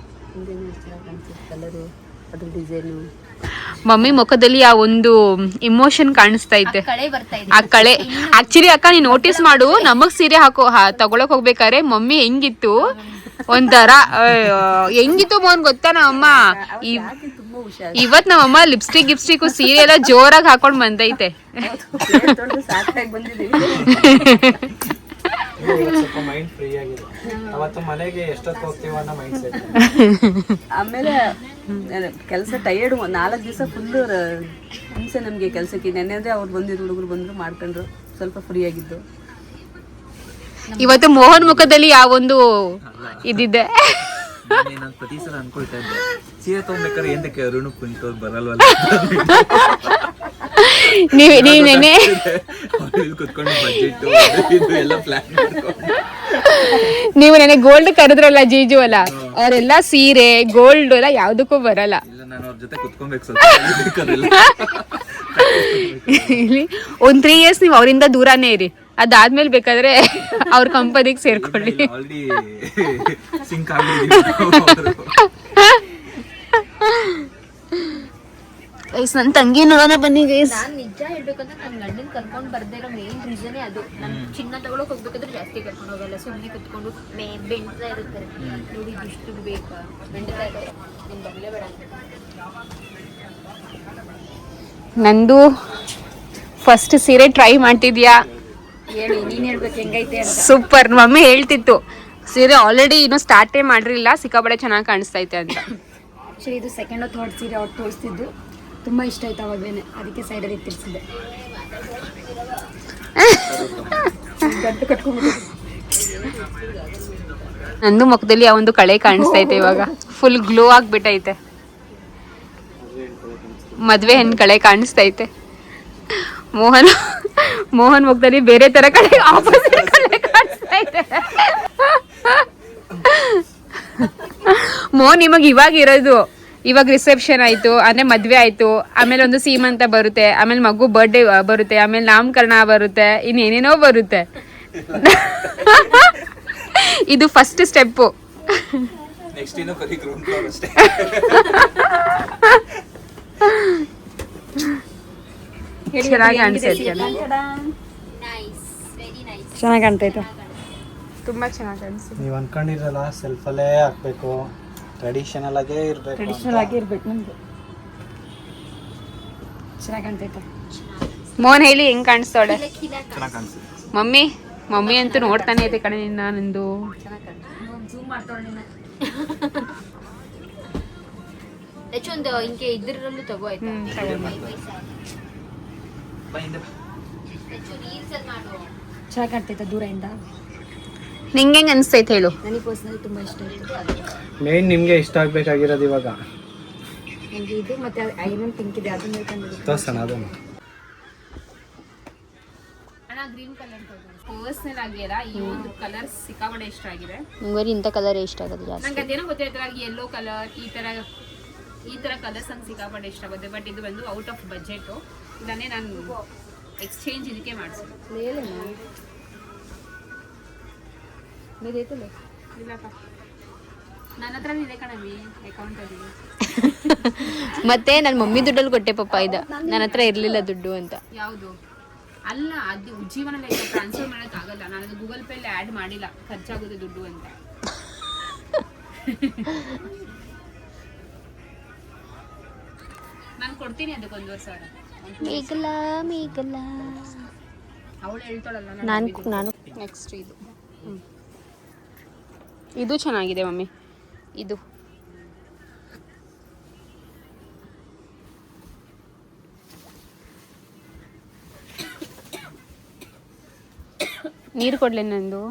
ಚೆನ್ನಾಗಿ ಕಾಣಿಸ್ತೈತೆ ಕಲರು, ಅದ್ರ ಡಿಸೈನು. ಮಮ್ಮಿ ಮುಖದಲ್ಲಿ ಆ ಒಂದು ಇಮೋಷನ್ ಕಾಣಿಸ್ತಾ ಐತೆ, ಕಳೆ ಬರ್ತಾ ಇದೆ. ಆ ಕಳೆ. ಆಕ್ಚುಲಿ ಅಕ್ಕ ನೀನ್ ನೋಟಿಸ್ ಮಾಡು, ನಮಗ್ ಸೀರೆ ತಗೊಳಕ್ ಹೋಗ್ಬೇಕಾದ್ರೆ ಮಮ್ಮಿ ಹೆಂಗಿತ್ತು ಒಂಥರ ಹೆಂಗಿತ್ತು ಮೋನ್ ಗೊತ್ತಾ ನಮ್ಮಮ್ಮ. ಇವತ್ ನಮ್ಮಮ್ಮ ಲಿಪ್ಸ್ಟಿಕ್ ಸೀರೆ ಎಲ್ಲ ಜೋರಾಗಿ ಹಾಕೊಂಡ್ ಬಂದೈತೆ. ಸಾಕಾಗಿ ಬಂದಿದ್ದೀವಿ. ಸ್ವಲ್ಪ ಮೈಂಡ್ ಫ್ರೀ ಆಗಿದೆ. ಅವತ್ತು ಮನೆಗೆ ಎಷ್ಟೊತ್ತು ಹೋಗ್ತೀವ ಅನ್ನೋ ಮೈಂಡ್ ಸೆಟ್. ಆಮೇಲೆ ಕೆಲಸ ಟಯರ್ಡ್ 4 ದಿವಸ ಫುಲ್ಲು ಹಿಂಸೆ ನಮಗೆ ಕೆಲಸಕ್ಕೆ. ನೆನ್ನೆ ಅಂದ್ರೆ ಅವ್ರು ಬಂದಿದ್ರು, ಹುಡುಗರು ಬಂದ್ರು, ಮಾಡ್ಕೊಂಡ್ರು, ಸ್ವಲ್ಪ ಫ್ರೀ ಆಗಿದ್ದು. ಇವತ್ತು ಮೋಹನ್ ಮುಖದಲ್ಲಿ ಯಾವ ಒಂದು ಇದಿದೆ. ನಾನು ಪ್ರತಿ ಸಲ ಅನ್ಕೊಳ್ತಾ ಇದ್ದೆ, ಸೀರೆ ತಗೊಂಡ್ಬೇಕಾದ್ರೆ ಏನ್ದಕ್ಕೆ ಋಣ ಕುಂಟೋರ್ ಬರಲ್ವಲ್ಲ. ನೀವ್ ನೆನೆ ಕುತ್ಕೊಂಡು ಬಜೆಟ್ ಇದು ಎಲ್ಲ ಪ್ಲಾನ್ ಮಾಡ್ಕೊಂಡು ನೀವು ನೆನೆ ಗೋಲ್ಡ್ ಕರೆದ್ರಲ್ಲ ಜೀಜು ಅಲ್ಲ, ಅವರೆಲ್ಲ ಸೀರೆ ಗೋಲ್ಡ್ ಎಲ್ಲ ಯಾವ್ದಕ್ಕೂ ಬರಲ್ಲ. ಇಲ್ಲ, ನಾನು ಅವ್ರ ಜೊತೆ ಕುತ್ಕೊಬೇಕು ಸ್ವಲ್ಪ. ಇಲ್ಲಿ ಒಂದ್ 3 years ನೀವು ಅವರಿಂದ ದೂರಾನೇ ಇರಿ, ಅದಾದ್ಮೇಲೆ ಬೇಕಾದ್ರೆ ಅವ್ರ ಕಂಪನಿಗೆ ಸೇರ್ಕೊಳ್ಳಿ. ಆಲ್ರೆಡಿ ಸಿಂಕ್ ಆಗಿದ್ದೀವಿ. ನನ್ ತಂಗಿ ನೋಡೋಣ ಬನ್ನಿ ಗೈಸ್. ನಾನು ನಿಜ ಹೇಳ್ಬೇಕಂದ್ರೆ ನನ್ನ ಗಂಡನ ಕರ್ಕೊಂಡು ಬರ್ದೇ ಇರೋ ಮೇನ್ ರೀಸನೇ ಅದು. ನಾನು ಚಿನ್ನ ತಗೊಳಕ್ ಹೋಗ್ಬೇಕಾದ್ರೆ ಜಾಸ್ತಿ ಕರ್ಕೊಂಡು ಹೋಗಲ್ಲ, ಸುಮ್ಮನೆ ಕುತ್ಕೊಂಡು ಬೆಂಡ್ತಾ ಇರುತ್ತಾರೆ. ನೋಡಿ ಇಷ್ಟು ಬೇಕಾ, ಬೆಂಡ್ತಾ ಇದ್ದಾರೆ, ನೀನು ಬರಲೇಬೇಡ ಅಂತ. ನಂದು ಫಸ್ಟ್ ಸೀರೆ ಟ್ರೈ ಮಾಡ್ತಿದ್ಯಾ? ಹೇಳಿ, ನೀನು ಹೇಳ್ಬೇಕು ಹೆಂಗೈತೆ ಅಂತ. ಸೂಪರ್. ಮಮ್ಮಿ ಹೇಳ್ತಿತ್ತು ಸೀರೆ ಆಲ್ರೆಡಿ ಇನ್ನೂ ಸ್ಟಾರ್ಟೇ ಮಾಡಿರಲಿಲ್ಲ, ಸಿಕ್ಕಾಪಟ್ಟೆ ಚೆನ್ನಾಗಿ ಕಾಣಿಸ್ತೈತೆ ಅಂತ. ಆ್ಯಕ್ಚುಲಿ ಇದು 2nd or 3rd ಸೀರೆ ಅವ್ರು ತೋರಿಸ್ತಿದ್ದು, ತುಂಬ ಇಷ್ಟ ಆಯ್ತು ಅವಾಗೇನೆ, ಅದಕ್ಕೆ ಸೈಡಲ್ಲಿ ಇತ್ತಿರ್ಸಿದೆ. ಗಂಟು ಕಟ್ಕೊಂಡ್ಬಿಟ್ಟು ನಂದು ಮುಖದಲ್ಲಿ ಆ ಒಂದು ಕಳೆ ಕಾಣಿಸ್ತೈತೆ, ಇವಾಗ ಫುಲ್ ಗ್ಲೋ ಆಗ್ಬಿಟ್ಟೈತೆ. ಮದ್ವೆ ಹೆಣ್ ಕಳೆ ಕಾಣಿಸ್ತೈತೆ. ಮೋಹನ್ ಮುಖದಲ್ಲಿ ಬೇರೆ ತರ ಕಳೆ, ಆಪೋಸಿಟ್ ಕಳೆ ಕಾಣಿಸ್ತೈತೆ. ಮೋಹನ್ ನಿಮಗ್ ಇವಾಗ ಇರೋದು, ಇವಾಗ ರಿಸೆಪ್ಷನ್ ಆಯ್ತು ಅಂದ್ರೆ ಮದ್ವೆ ಆಯ್ತು, ಆಮೇಲೆ ಒಂದು ಸೀಮಂತ ಬರುತ್ತೆ, ಆಮೇಲೆ ಮಗು ಬರ್ಡೇ ಬರುತ್ತೆ, ಆಮೇಲೆ ನಾಮಕರಣ ಬರುತ್ತೆ, ಇನ್ನೇನೇನೋ ಬರುತ್ತೆ. ಇದು ಫಸ್ಟ್ ಸ್ಟೆಪ್ಪು. ನೆಕ್ಸ್ಟ್ ಇನ್ನೂ ಕರಿ ಗ್ರೌಂಡ್ ಫ್ಲೋರ್ ಅಷ್ಟೇ. ಚೆನ್ನಾಗಿ ಕಾಣಿಸ್ತೈತೆ ಚೆನ್ನಾಗಿ ಕಾಣ್ತೈತೆ. ತುಂಬಾ ಚೆನ್ನಾಗಿ ಕಾಣಿಸ್ತೈತೆ. ನೀವು ಅನ್ಕೊಂಡಿರಲ್ಲ ಸೆಲ್ಫಲ್ಲೇ ಹಾಕ್ಬೇಕು, ಟ್ರೆಡಿಷನಲ್ ಆಗೇ ಇರಬೇಕು. ಟ್ರೆಡಿಷನಲ್ ಆಗಿ ಇರ್ಬೇಕು ನಮ್ದು. ಚೆನ್ನಾಗಿ ಕಾಣ್ತೈತೆ. ಮೋಹನ್ ಹೇಳಿ ಹೆಂಗ್ ಕಾಣಿಸ್ತಾಳೆ ಚೆನ್ನಾಗಿ ಕಾಣಿಸುತ್ತೆ. ಮಮ್ಮಿ ಅಂತೂ ನೋಡ್ತಾನೆ ಇದೆ ಕಡೆ ನಿನ್ನ ನಂದು. ಜೂಮ್ ಮಾಡ್ತಾಳೆ ನಿನ್ನ. ಹೆಚ್ಚೊಂದು ಹಿಂಗೆ ಇದ್ರಲ್ಲೂ ತಗೋ ಆಯ್ತಾ. ಚೆನ್ನಾಗಿ ಕಾಣ್ತೈತೆ ದೂರದಿಂದ. ನಿಂಗೆ ಹೆಂಗ್ ಅನ್ಸ್ತೈತೆ ಹೇಳು. ನನಗೆ ಪರ್ಸನಲಿ ತುಂಬ ಇಷ್ಟ ಆಯಿತು. ಮೇನ್ ನಿಮಗೆ ಇಷ್ಟ ಆಗಬೇಕಾಗಿರೋದು ಇವಾಗ ನನಗೆ ಇದು ಮತ್ತು ಐರನ್ ಪಿಂಕ್ ಇದೆ ಅದನ್ನ ಹೇಳ್ಕೊಂಡು ತೋರ್ಸೋಣ ಅದನ್ನು. ಗ್ರೀನ್ ಕಲರ್ ಪರ್ಸನಲ್ ಆಗಿಲ್ಲ ಈ ಒಂದು ಕಲರ್ ಸಿಕ್ಕಾಪಟ್ಟೆ ಇಷ್ಟ ಆಗಿದೆ ಬರೀ ಇಂಥ ಕಲರ್ ಇಷ್ಟ ಆಗೋದು ಜಾಸ್ತಿ. ನಂಗೆ ಅದೇನೋ ಗೊತ್ತಿಲ್ಲ, ಯೆಲ್ಲೋ ಕಲರ್ ಈ ತರ ಕಲರ್ಸ್ ನಂಗೆ ಸಿಕ್ಕಾಪಟ್ಟೆ ಇಷ್ಟ ಆಗುತ್ತೆ. ಬಟ್ ಇದು ಬಂದು ಔಟ್ ಆಫ್ ಬಜೆಟು. ಇದನ್ನೇ ನಾನು ಎಕ್ಸ್ಚೇಂಜ್ ಇದಕ್ಕೆ ಮಾಡಿಸಿದೆ. ಇಲ್ಲಪ್ಪ ನನ್ನ ಹತ್ರ ಇದೆ ಕಣವಿ ಅಕೌಂಟಲ್ಲಿ. ಮತ್ತೆ ನನ್ನ ಮಮ್ಮಿ ದುಡ್ಡಲ್ಲಿ ಕೊಟ್ಟೆ ಪಾಪ ಇದು, ನನ್ನ ಹತ್ರ ಇರಲಿಲ್ಲ ದುಡ್ಡು ಅಂತ. ಯಾವುದು ಅಲ್ಲ, ಅದು ಜೀವನದಲ್ಲಿ ಟ್ರಾನ್ಸ್ಫರ್ ಮಾಡೋಕ್ಕಾಗಲ್ಲ. ನಾನು ಅದು ಗೂಗಲ್ ಪೇಲಿ ಆ್ಯಡ್ ಮಾಡಿಲ್ಲ, ಖರ್ಚಾಗೋದು ದುಡ್ಡು ಅಂತ. ನಾನು ಕೊಡ್ತೀನಿ ಅದಕ್ಕೆ 1,500,000. ಮೇಘಲ ಅವಳು ಹೇಳ್ತಾಳಲ್ಲ ನಾನು ನೆಕ್ಸ್ಟ್ ಇದು ಚೆನ್ನಾಗಿದೆ ಮಮ್ಮಿ. ಇದು ನೀರು ಕೊಡ್ಲೆ ನಂದು.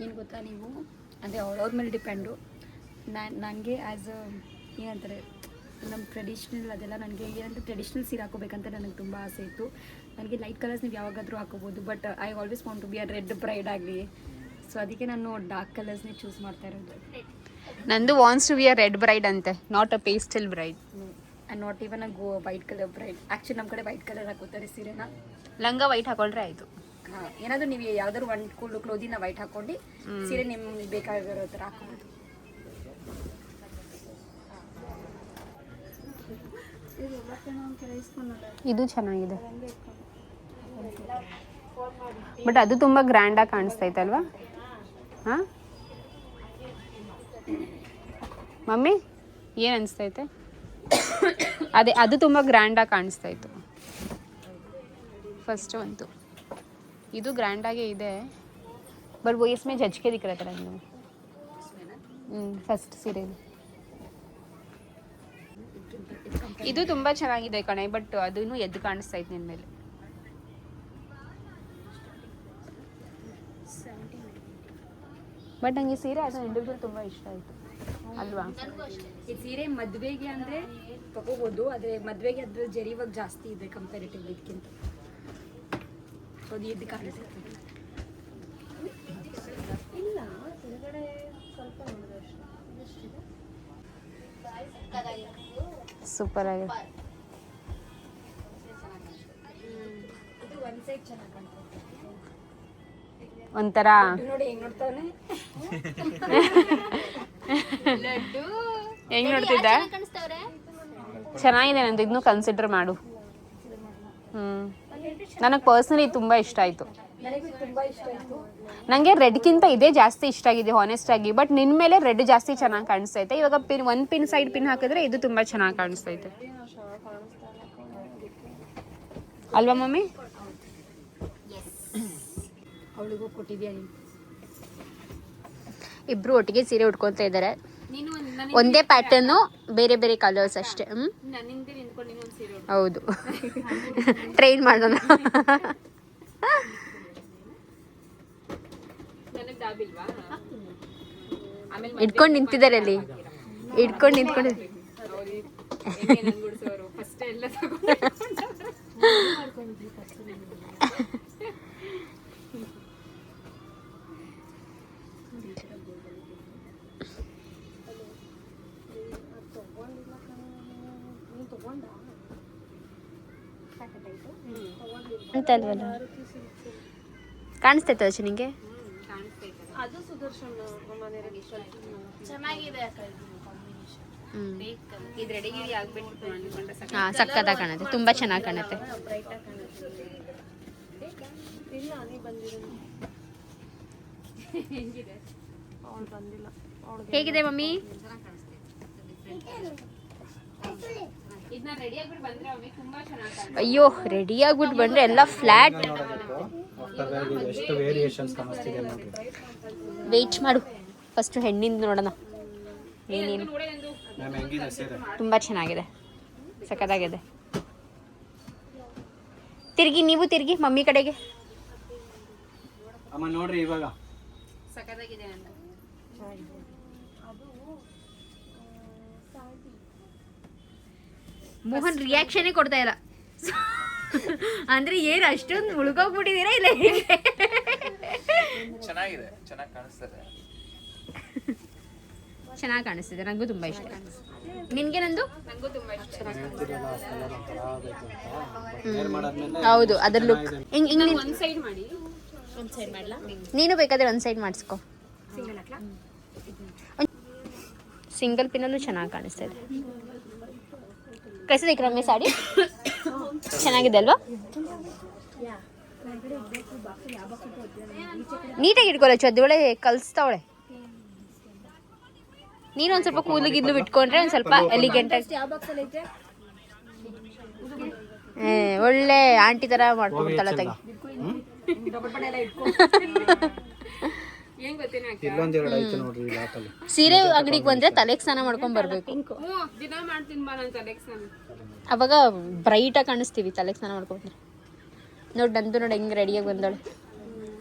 ಏನು ಗೊತ್ತಾ, ನೀವು ಅಂದರೆ ಅವ್ರವ್ರ ಮೇಲೆ ಡಿಪೆಂಡು. ನನಗೆ ಆ್ಯಸ್ ಅ ಏನಂತಾರೆ ನಮ್ಮ ಟ್ರೆಡಿಷ್ನಲ್ ಅದೆಲ್ಲ ನನಗೆ ಏನಂದರೆ ಟ್ರೆಡಿಷ್ನಲ್ ಸೀರೆ ಹಾಕೋಬೇಕಂತ ನನಗೆ ತುಂಬ ಆಸೆ ಇತ್ತು. ನನಗೆ ಲೈಟ್ ಕಲರ್ಸ್ ನೀವು ಯಾವಾಗಾದರೂ ಹಾಕೋಬೋದು, but I always want to be a red bride ಆಗಲಿ. ಸೊ ಅದಕ್ಕೆ ನಾನು ಡಾರ್ಕ್ ಕಲರ್ಸ್ನೇ ಚೂಸ್ ಮಾಡ್ತಾ ಇರೋದು. Nandu wants to be a red bride ಅಂತೆ, not a pastel bride. And not even a white colour bride. Actually ನಮ್ಮ ಕಡೆ ವೈಟ್ ಕಲರ್ ಹಾಕೋತಾರೆ ಸೀರೆನ. ಲಂಗ ವೈಟ್ ಹಾಕೊಂಡ್ರೆ ಆಯಿತು. ಹಾಂ, ಏನಾದರೂ ನೀವು ಯಾವ್ದಾದ್ರು ಒಂದು ಕ್ಲೋದಿನ ವೈಟ್ ಹಾಕೊಂಡು ಸೀರೆ ನಿಮ್ಗೆ ಬೇಕಾಗಿರೋ ಥರ ಹಾಕೋಬೋದು. ಇದು ಚೆನ್ನಾಗಿದೆ, ಬಟ್ ಅದು ತುಂಬ ಗ್ರ್ಯಾಂಡಾಗಿ ಕಾಣಿಸ್ತೈತಲ್ವಾ? ಹಾಂ ಮಮ್ಮಿ ಏನು ಅನಿಸ್ತೈತೆ? ಅದೇ ಅದು ತುಂಬ ಗ್ರ್ಯಾಂಡಾಗಿ ಕಾಣಿಸ್ತಾಯಿತ್ತು ಫಸ್ಟ್ ಅಂತೂ. ಇದು ಗ್ರ್ಯಾಂಡಾಗೇ ಇದೆ, ಬಟ್ वो इसमें झज के दिख रहा था रंग में. ಫಸ್ಟ್ ಸೀರೆ ಇದು ತುಂಬ ಚೆನ್ನಾಗಿದೆ ಕಣೆ, ಬಟ್ ಅದೂ ಎದ್ದು ಕಾಣಿಸ್ತೈತೆ ನಿನ್ನ ಮೇಲೆ. ಬಟ್ ನಂಗೆ ಈ ಸೀರೆ ಅದು ಇಂಡಿವಿಜುವಲ್ ತುಂಬ ಇಷ್ಟ ಆಯಿತು ಅಲ್ವಾ? ಈ ಸೀರೆ ಮದುವೆಗೆ ಅಂದರೆ ತಗೋಬೋದು, ಆದರೆ ಮದುವೆಗೆ ಅದ್ರ ಜರಿ ವರ್ಕ್ ಜಾಸ್ತಿ ಇದೆ ಕಂಪೇರಿಟಿವ್ಲಿ ಇದಕ್ಕಿಂತ. ಸೊ ಅದು ಎದ್ದು ಕಾಣಿಸುತ್ತೆ. ಇಲ್ಲ ಕೆಳಗಡೆ ಸ್ವಲ್ಪ ನೋಡಿದೆ ಅಷ್ಟೇ. ಸೂಪರ್ ಆಗಿದೆ. ಇದು ಒಂದು ಸೈಡ್ ಚೆನ್ನಾಗಿ ಕಾಣ್ತದೆ. ಒಂಥರ ನೋಡಿ ಹೆಂಗ್ ನೋಡ್ತಾವನೆ. ಹೆಂಗ್ ನೋಡ್ತಿದ್ದ? ಚೆನ್ನಾಗಿದೆ, ನಂದು ಇದನ್ನು ಕನ್ಸಿಡರ್ ಮಾಡು. ನನಗೆ ಪರ್ಸ್ನಲಿ ತುಂಬ ಇಷ್ಟ ಆಯಿತು. ನನಗೂ ತುಂಬ ಇಷ್ಟ ಆಯಿತು. ನನಗೆ ರೆಡ್ಗಿಂತ ಇದೇ ಜಾಸ್ತಿ ಇಷ್ಟ ಆಗಿದೆ ಹಾನೆಸ್ಟ್ ಆಗಿ. ಬಟ್ ನಿನ್ನ ಮೇಲೆ ರೆಡ್ ಜಾಸ್ತಿ ಚೆನ್ನಾಗಿ ಕಾಣಿಸ್ತೈತೆ. ಇವಾಗ ಒಂದು ಪಿನ್ ಸೈಡ್ ಪಿನ್ ಹಾಕಿದ್ರೆ ಇದು ತುಂಬ ಚೆನ್ನಾಗಿ ಕಾಣಿಸ್ತೈತೆ ಅಲ್ವಾ ಮಮ್ಮಿ? ಅವಳಿಗೂ ಕೊಟ್ಟಿದ್ಯಾ ನೀನು? ಇಬ್ರು ಒಟ್ಟಿಗೆ ಸೀರೆ ಉಟ್ಕೊತಾ ಇದ್ದಾರೆ. ಒಂದೇ ಪ್ಯಾಟರ್ನು, ಬೇರೆ ಬೇರೆ ಕಲರ್ಸ್ ಅಷ್ಟೇ. ಹೌದು, ಟ್ರೈನ್ ಮಾಡೋಣ. ಇಟ್ಕೊಂಡು ನಿಂತಿದ್ದಾರೆ ಅಲ್ಲಿ, ಇಟ್ಕೊಂಡು ನಿಂತ್ಕೊಂಡು. ಅಂತ ಅಲ್ವಲ್ಲ ಕಾಣಿಸ್ತೈತೆ ಅಚ್ಚ ನಿಂಗೆ? ಇದು ರೆಡಿ ಗಿಡಿ ಆಗ್ಬಿಟ್ಟು ಅನ್ಕೊಂಡ್ರೆ ಸಾಕು. ಹಾ ಸಕ್ಕತ್ತಾಗಿ ಕಾಣುತ್ತೆ, ತುಂಬಾ ಚೆನ್ನಾಗಿ ಕಾಣುತ್ತೆ. ಹೇಗಿದೆ ಮಮ್ಮಿ? ಇದನ್ನ ರೆಡಿ ಆಗ್ಬಿಟ್ಟು ಬಂದ್ರೆ ಅಮ್ಮಿ ತುಂಬಾ ಚೆನ್ನಾಗಿ ಕಾಣುತ್ತೆ. ಅಯ್ಯೋ ರೆಡಿ ಆಗ್ಬಿಟ್ಟು ಬಂದ್ರೆ ಎಲ್ಲ ಫ್ಲಾಟ್. ಎಷ್ಟು ವೇರಿಯೇಷನ್ಸ್ ಕಾಣಿಸ್ತಿದೆ ನೋಡಿ. ವೆಯ್ಟ್ ಮಾಡು, ಫಸ್ಟ್ ಹೆಣ್ಣಿಂದ ನೋಡೋಣ ಏನೇನು. ಮ್ಯಾಮ್ ಹೆಂಗಿದೆ ಸೀರೆ? ತುಂಬಾ ಚೆನ್ನಾಗಿದೆ, ಸಕ್ಕತ್ತಾಗಿದೆ. ತಿರ್ಗಿ, ನೀವು ತಿರ್ಗಿ ಮಮ್ಮಿ ಕಡೆಗೆ. ಅಮ್ಮ ನೋಡ್ರಿ ಇವಾಗ ಸಖತ್ತಾಗಿದೆ ಅಂತ. ಮೋಹನ್ ರಿಯಾಕ್ಷನ್ ಕೊಡ್ತಾ ಇಲ್ಲ. ಅಂದ್ರೆ ಏನ್ ಅಷ್ಟೊಂದು ಮುಳುಗೋಗ್ಬಿಟ್ಟಿದ್ದೀರಾ ಇಲ್ಲ ಹೇಗೆ? ಚೆನ್ನಾಗಿದೆ, ಚೆನ್ನಾಗಿ ಕಾಣಿಸ್ತದೆ. ಚೆನ್ನಾಗಿ ಕಾಣಿಸ್ತಿದೆ, ನಂಗೂ ತುಂಬಾ ಇಷ್ಟ. ನಿನ್ಗೆ? ನಂದು ನಂಗೂ ತುಂಬಾ ಇಷ್ಟ. ಹೌದು, ಅದ್ರ ಲುಕ್ ಹಿಂಗ್ ಹಿಂಗ್ ಒಂದ್ ಸೈಡ್ ಮಾಡಿ, ಒಂದ್ ಸೈಡ್ ಮಾಡ್ಲಾ? ನೀನು ಬೇಕಾದ್ರೆ ಒಂದ್ ಸೈಡ್ ಮಾಡಿಸ್ಕೊ. ಸಿಂಗಲ್ ಪಿನ್ನಲ್ಲೂ ಚೆನ್ನಾಗಿ ಕಾಣಿಸ್ತಾ ಇದೆ. ಕೈಸ ರಮ್ಯ ಸಾಡಿ ಚೆನ್ನಾಗಿದೆ ಅಲ್ವಾ? ನೀಟಾಗಿ ಇಟ್ಕೊಳ್ಳ, ಚೊದ್ದೊಳೆ ಕಲ್ಸ್ತಾವಳೆ. ನೀನು ಒಂದ್ ಸ್ವಲ್ಪ ಕೂದಲಿಗಿದ್ಲು ಬಿಟ್ಕೊಂಡ್ರೆ ಒಂದ್ ಸ್ವಲ್ಪ ಎಲಿಗೆಂಟ್ ಆಗಿ ಒಳ್ಳೆ ಆಂಟಿ ತರ ಮಾಡ್ಕೊಂಡ್ಬಿಡ್ತಾಳ ತೆಗಿ. ಇಲ್ಲೊಂದೆರಡು ಐತೆ ನೋಡ್ರಿ ಈ ಲಾಕಲ್ಲಿ. ಸೀರೆ ಅಂಗಡಿಗೆ ಬಂದ್ರೆ ತಲೆಗೆ ಸ್ನಾನ ಮಾಡ್ಕೊಂಡ್ ಬರ್ಬೇಕು, ದಿನ ಮಾಡ್ತೀನಿ ಬಾ ನಾನು ತಲೆಗೆ ಸ್ನಾನ. ಅವಾಗ ಬ್ರೈಟ್ ಆಗಿ ಕಾಣಿಸ್ತೀವಿ ತಲೆಗೆ ಸ್ನಾನ ಮಾಡ್ಕೊಂಡ್ರೆ. ನೋಡ್ ನಂದು ನೋಡಿ ಹೆಂಗ್ ರೆಡಿಯಾಗಿ ಬಂದಳು.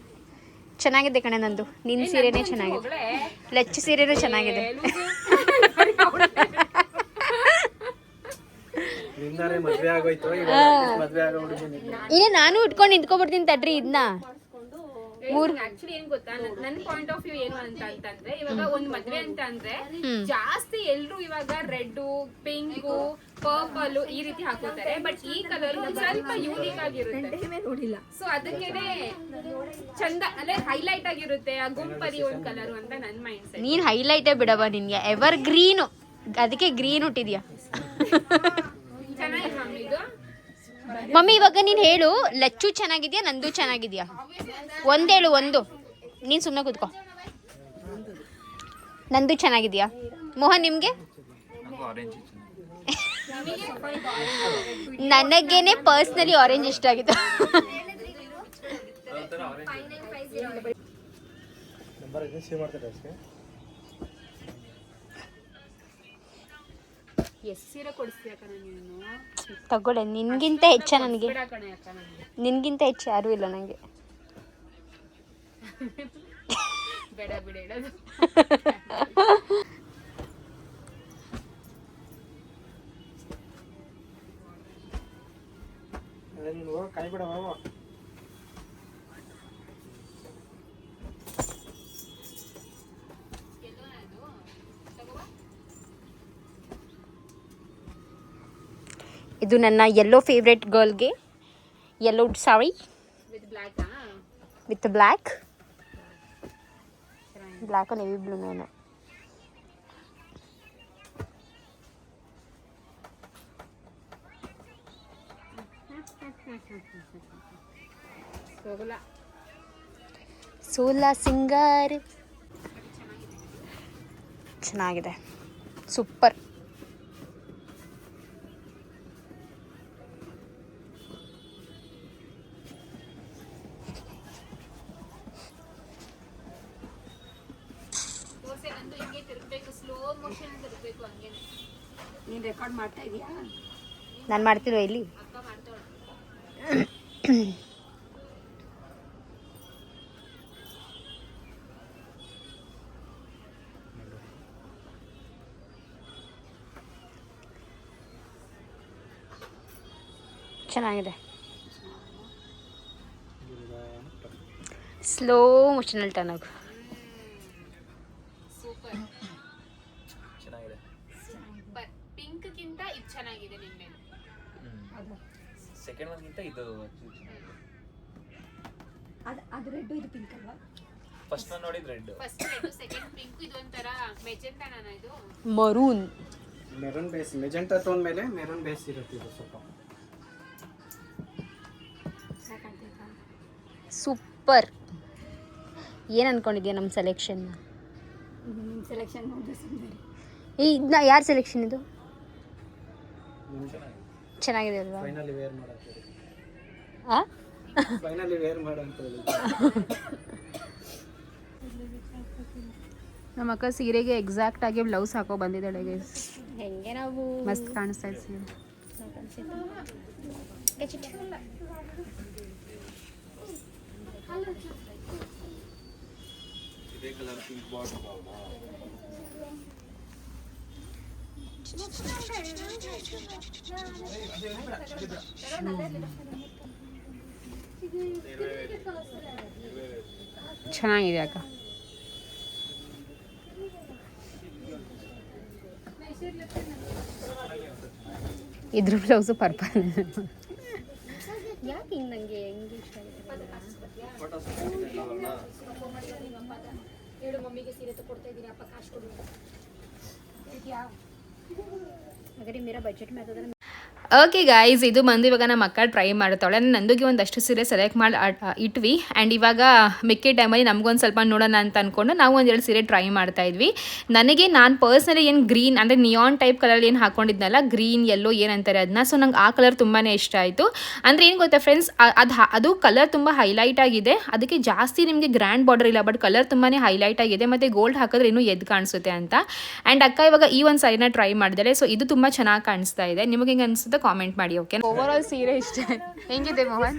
ಚೆನ್ನಾಗಿದೆ ಕಣೆ ನಂದು. ನಿನ್ ಸೀರೆನೇ ಚೆನ್ನಾಗಿದೆ, ಲೆಚ್ಚ ಸೀರೆನೂ ಚೆನ್ನಾಗಿದೆ. ನಿಂದಾರೆ ಮದ್ವೆ ಆಗೋಯ್ತು, ಈಗ ಮದ್ವೆ ಆಗೋ ಹುಡುಗಿ. ಈಗ ನಾನು ಉಟ್ಕೊಂಡು ನಿಂತ್ಕೊಬಿಡ್ತೀನಿ ತಡ್ರಿ ಇದನ್ನ. ಆಕ್ಚುಲಿ ಏನ್ ಗೊತ್ತಾ, ನನ್ ಪಾಯಿಂಟ್ ಆಫ್ ವ್ಯೂ ಏನು ಅಂತ ಅಂತಂದ್ರೆ, ಇವಾಗ ಒಂದ್ ಮದ್ವೆ ಅಂತ ಅಂದ್ರೆ ಜಾಸ್ತಿ ಎಲ್ರು ಇವಾಗ ರೆಡ್, ಪಿಂಕ್, ಪರ್ಪಲ್ ಈ ರೀತಿ ಹಾಕೋತಾರೆ. ಬಟ್ ಈ ಕಲರ್ ಸ್ವಲ್ಪ ಯೂನಿಕ್ ಆಗಿರುತ್ತೆ. ಸೊ ಅದಕ್ಕೇನೆ ಚಂದ ಅಲ್ಲೇ ಹೈಲೈಟ್ ಆಗಿರುತ್ತೆ ಆ ಗುಂಪರಿ ಒಂದ್ ಕಲರ್ ಅಂತ ನನ್ ಮೈಂಡ್ ಸೆಟ್. ನೀನ್ ಹೈಲೈಟೇ ಬಿಡವ, ನಿನ್ಗೆ ಎವರ್ ಗ್ರೀನು, ಅದಕ್ಕೆ ಗ್ರೀನ್ ಹುಟ್ಟಿದ್ಯಾ. ಚೆನ್ನಾಗಿದೆ ಮಮ್ಮಿ ಇದು. ಮಮ್ಮಿ ಇವಾಗ ನೀನ್ ಹೇಳು, ಲಚ್ಚು ಚೆನ್ನಾಗಿದ್ಯಾ ನಂದು ಚೆನ್ನಾಗಿದ್ಯಾ? ಒಂದೇಳು, ಒಂದು. ನೀನ್ ಸುಮ್ಮನೆ ಕೂತ್ಕೋ. ನಂದು ಚೆನ್ನಾಗಿದ್ಯಾ ಮೋಹನ್? ನಿಮ್ಗೆ? ಆರೆಂಜ್ ನನಗೇನೆ ಪರ್ಸ್ನಲಿ ಆರೆಂಜ್ ಇಷ್ಟ ಆಗಿತ್ತು. ಎಷ್ಟ್ ಸೀರೆ ಕೊಡಿಸ್ತೀಯ ಕಣ ನೀನು? ತಗೊಳ್ಳೆ, ನಿನ್ಗಿಂತ ಹೆಚ್ಚ ನನಗೆ, ಕಣೆ ಅಕ್ಕ ನನಗೆ. ನಿನ್ಗಿಂತ ಹೆಚ್ಚು ಯಾರು ಇಲ್ಲ ನಂಗೆ. ಬೇಡ ಬಿಡ ಇಡೋದು. ಕೈ ಬಿಡ. ಇದು ನನ್ನ ಯೆಲ್ಲೋ ಫೇವ್ರೆಟ್ ಗರ್ಲ್ಗೆ yellow sari with black navy blue ಮೇನು. ಸೋಲಾ ಸಿಂಗಾರ್ ಚೆನ್ನಾಗಿದೆ, ಸೂಪರ್. ನೀನ್ ರೆಕಾರ್ಡ್ ಮಾಡ್ತಾ ಇದೀಯಾ? ನಾನು ಮಾಡ್ತಿಲ್ವ ಇಲ್ಲಿ? ಚೆನ್ನಾಗಿದೆ. ಸ್ಲೋ ಮೋಷನಲ್ಲಿ ಟರ್ನ್ ಆಗು. ಚೆನ್ನಾಗಿದೆ. ಪಿಂಕ್ ಗಿಂತ ಇದು ಚೆನ್ನಾಗಿದೆ ನಿನ್ ಮೇಲೆ. ಸೆಕೆಂಡ್ ಒನ್ ಗಿಂತ ಇದು ಅದು ರೆಡ್, ಇದು ಪಿಂಕ್ ಅಲ್ವಾ? ಫಸ್ಟ್ ನಾನು ನೋಡಿದ್ red. First red, second pink, ಇದು ಒಂಥರ ಮೆಜೆಂಟಾನ ಇದು. Maroon. Maroon base, magenta tone ಮೇಲೆ ಮೆರೂನ್ ಬೇಸ್ ಇರುತ್ತೆ ಇದು ಸ್ವಲ್ಪ. ಸೂಪರ್. ಏನು ಅನ್ಕೊಂಡಿದ್ಯಾ ನಮ್ಮ ಸೆಲೆಕ್ಷನ್? ಸೆಲೆಕ್ಷನ್ ನೋಡಿ ಸುಂದರಿ. ಇದನ್ನ ಯಾರು ಸೆಲೆಕ್ಷನ್ ಇದು? ಚೆನ್ನಾಗಿದೆ ಅಲ್ವಾ? ಫೈನಲಿ ವೇರ್ ಮಾಡಕ್ಕೆ ಹೇಳಿ. ಆ ಫೈನಲಿ ವೇರ್ ಮಾಡು ಅಂತ ಹೇಳಿ. ನಮ್ಮ ಅಕ್ಕ ಸೀರೆಗೆ ಎಕ್ಸಾಕ್ಟ್ ಆಗಿ ಬ್ಲೌಸ್ ಹಾಕೋ ಬಂದಿದ್ದಾಳೆ ಗೈಸ್. ಹೆಂಗೆ ನಾವು ಮಸ್ತ್ ಕಾಣಿಸ್ತಾ ಇದೆ ಸೀರೆ. ಇದೇ ಕಲರ್ ಪಿಂಕ್ ಬಾರ್ಡರ್. ಚೆನ್ನಾಗಿದೆ ಅಕ್ಕ. ಇದ್ರ ಬ್ಲೌಸು ಪರ್ಪಲ್. ಯಾಕೆ ಹಿಂಗೆ ನನಗೆ ಹೆಂಗೆ ಇಷ್ಟ ಆಗಿದೆ? ಹೇಳು ಮಮ್ಮಿಗೆ ಸೀರೆ ತಗೊಡ್ತಾ ಇದ್ದೀನಿ, ಅಪ್ಪ ಕಾಶ್ ಕೊಡು. ಅಗರ್ ಮೇರಾ ಬಜೆಟ್ में आता ಓಕೆ ಗಾಯ್ಸ್, ಇದು ಬಂದು ಇವಾಗ ನಮ್ಮ ಅಕ್ಕ ಟ್ರೈ ಮಾಡ್ತಾಳೆ. ನಂದುಗೆ ಒಂದಷ್ಟು ಸೀರೆ ಸೆಲೆಕ್ಟ್ ಮಾಡಿ ಇಟ್ವಿ. ಆ್ಯಂಡ್ ಇವಾಗ ಮಿಕ್ಕಿ ಟೈಮಲ್ಲಿ ನಮಗೊಂದು ಸ್ವಲ್ಪ ನೋಡೋಣ ಅಂತ ಅಂದ್ಕೊಂಡು ನಾವು ಒಂದೆರಡು ಸೀರೆ ಟ್ರೈ ಮಾಡ್ತಾ ಇದ್ವಿ. ನನಗೆ ನಾನು ಪರ್ಸ್ನಲಿ ಏನು ಗ್ರೀನ್ ಅಂದರೆ ನಿಯಾನ್ ಟೈಪ್ ಕಲರ್ ಏನು ಹಾಕೊಂಡಿದ್ನಲ್ಲ, ಗ್ರೀನ್ ಯೆಲ್ಲೋ ಏನಂತಾರೆ ಅದನ್ನ, ಸೊ ನಂಗೆ ಆ ಕಲರ್ ತುಂಬಾ ಇಷ್ಟ ಆಯಿತು. ಅಂದರೆ ಏನು ಗೊತ್ತಾ ಫ್ರೆಂಡ್ಸ್, ಅದು ಕಲರ್ ತುಂಬ ಹೈಲೈಟ್ ಆಗಿದೆ. ಅದಕ್ಕೆ ಜಾಸ್ತಿ ನಿಮಗೆ ಗ್ರ್ಯಾಂಡ್ ಬಾರ್ಡರ್ ಇಲ್ಲ, ಬಟ್ ಕಲರ್ ತುಂಬಾ ಹೈಲೈಟ್ ಆಗಿದೆ. ಮತ್ತು ಗೋಲ್ಡ್ ಹಾಕಿದ್ರೆ ಇನ್ನೂ ಎದ್ದು ಕಾಣಿಸುತ್ತೆ ಅಂತ. ಆ್ಯಂಡ್ ಅಕ್ಕ ಇವಾಗ ಈ ಒಂದು ಸಾರಿನ ಟ್ರೈ ಮಾಡಿದಾಳೆ. ಸೊ ಇದು ತುಂಬ ಚೆನ್ನಾಗಿ ಕಾಣಿಸ್ತಾ ಇದೆ. ನಿಮಗೆ ಹೆಂಗೆ ಅನಿಸುತ್ತೆ ಕಾಮೆಂಟ್ ಮಾಡಿ. ಓಕೆ, ಓವರ್ ಆಲ್ ಸೀರೆ ಇಷ್ಟ ಹೆಂಗಿದೆ ಮೋಹನ್?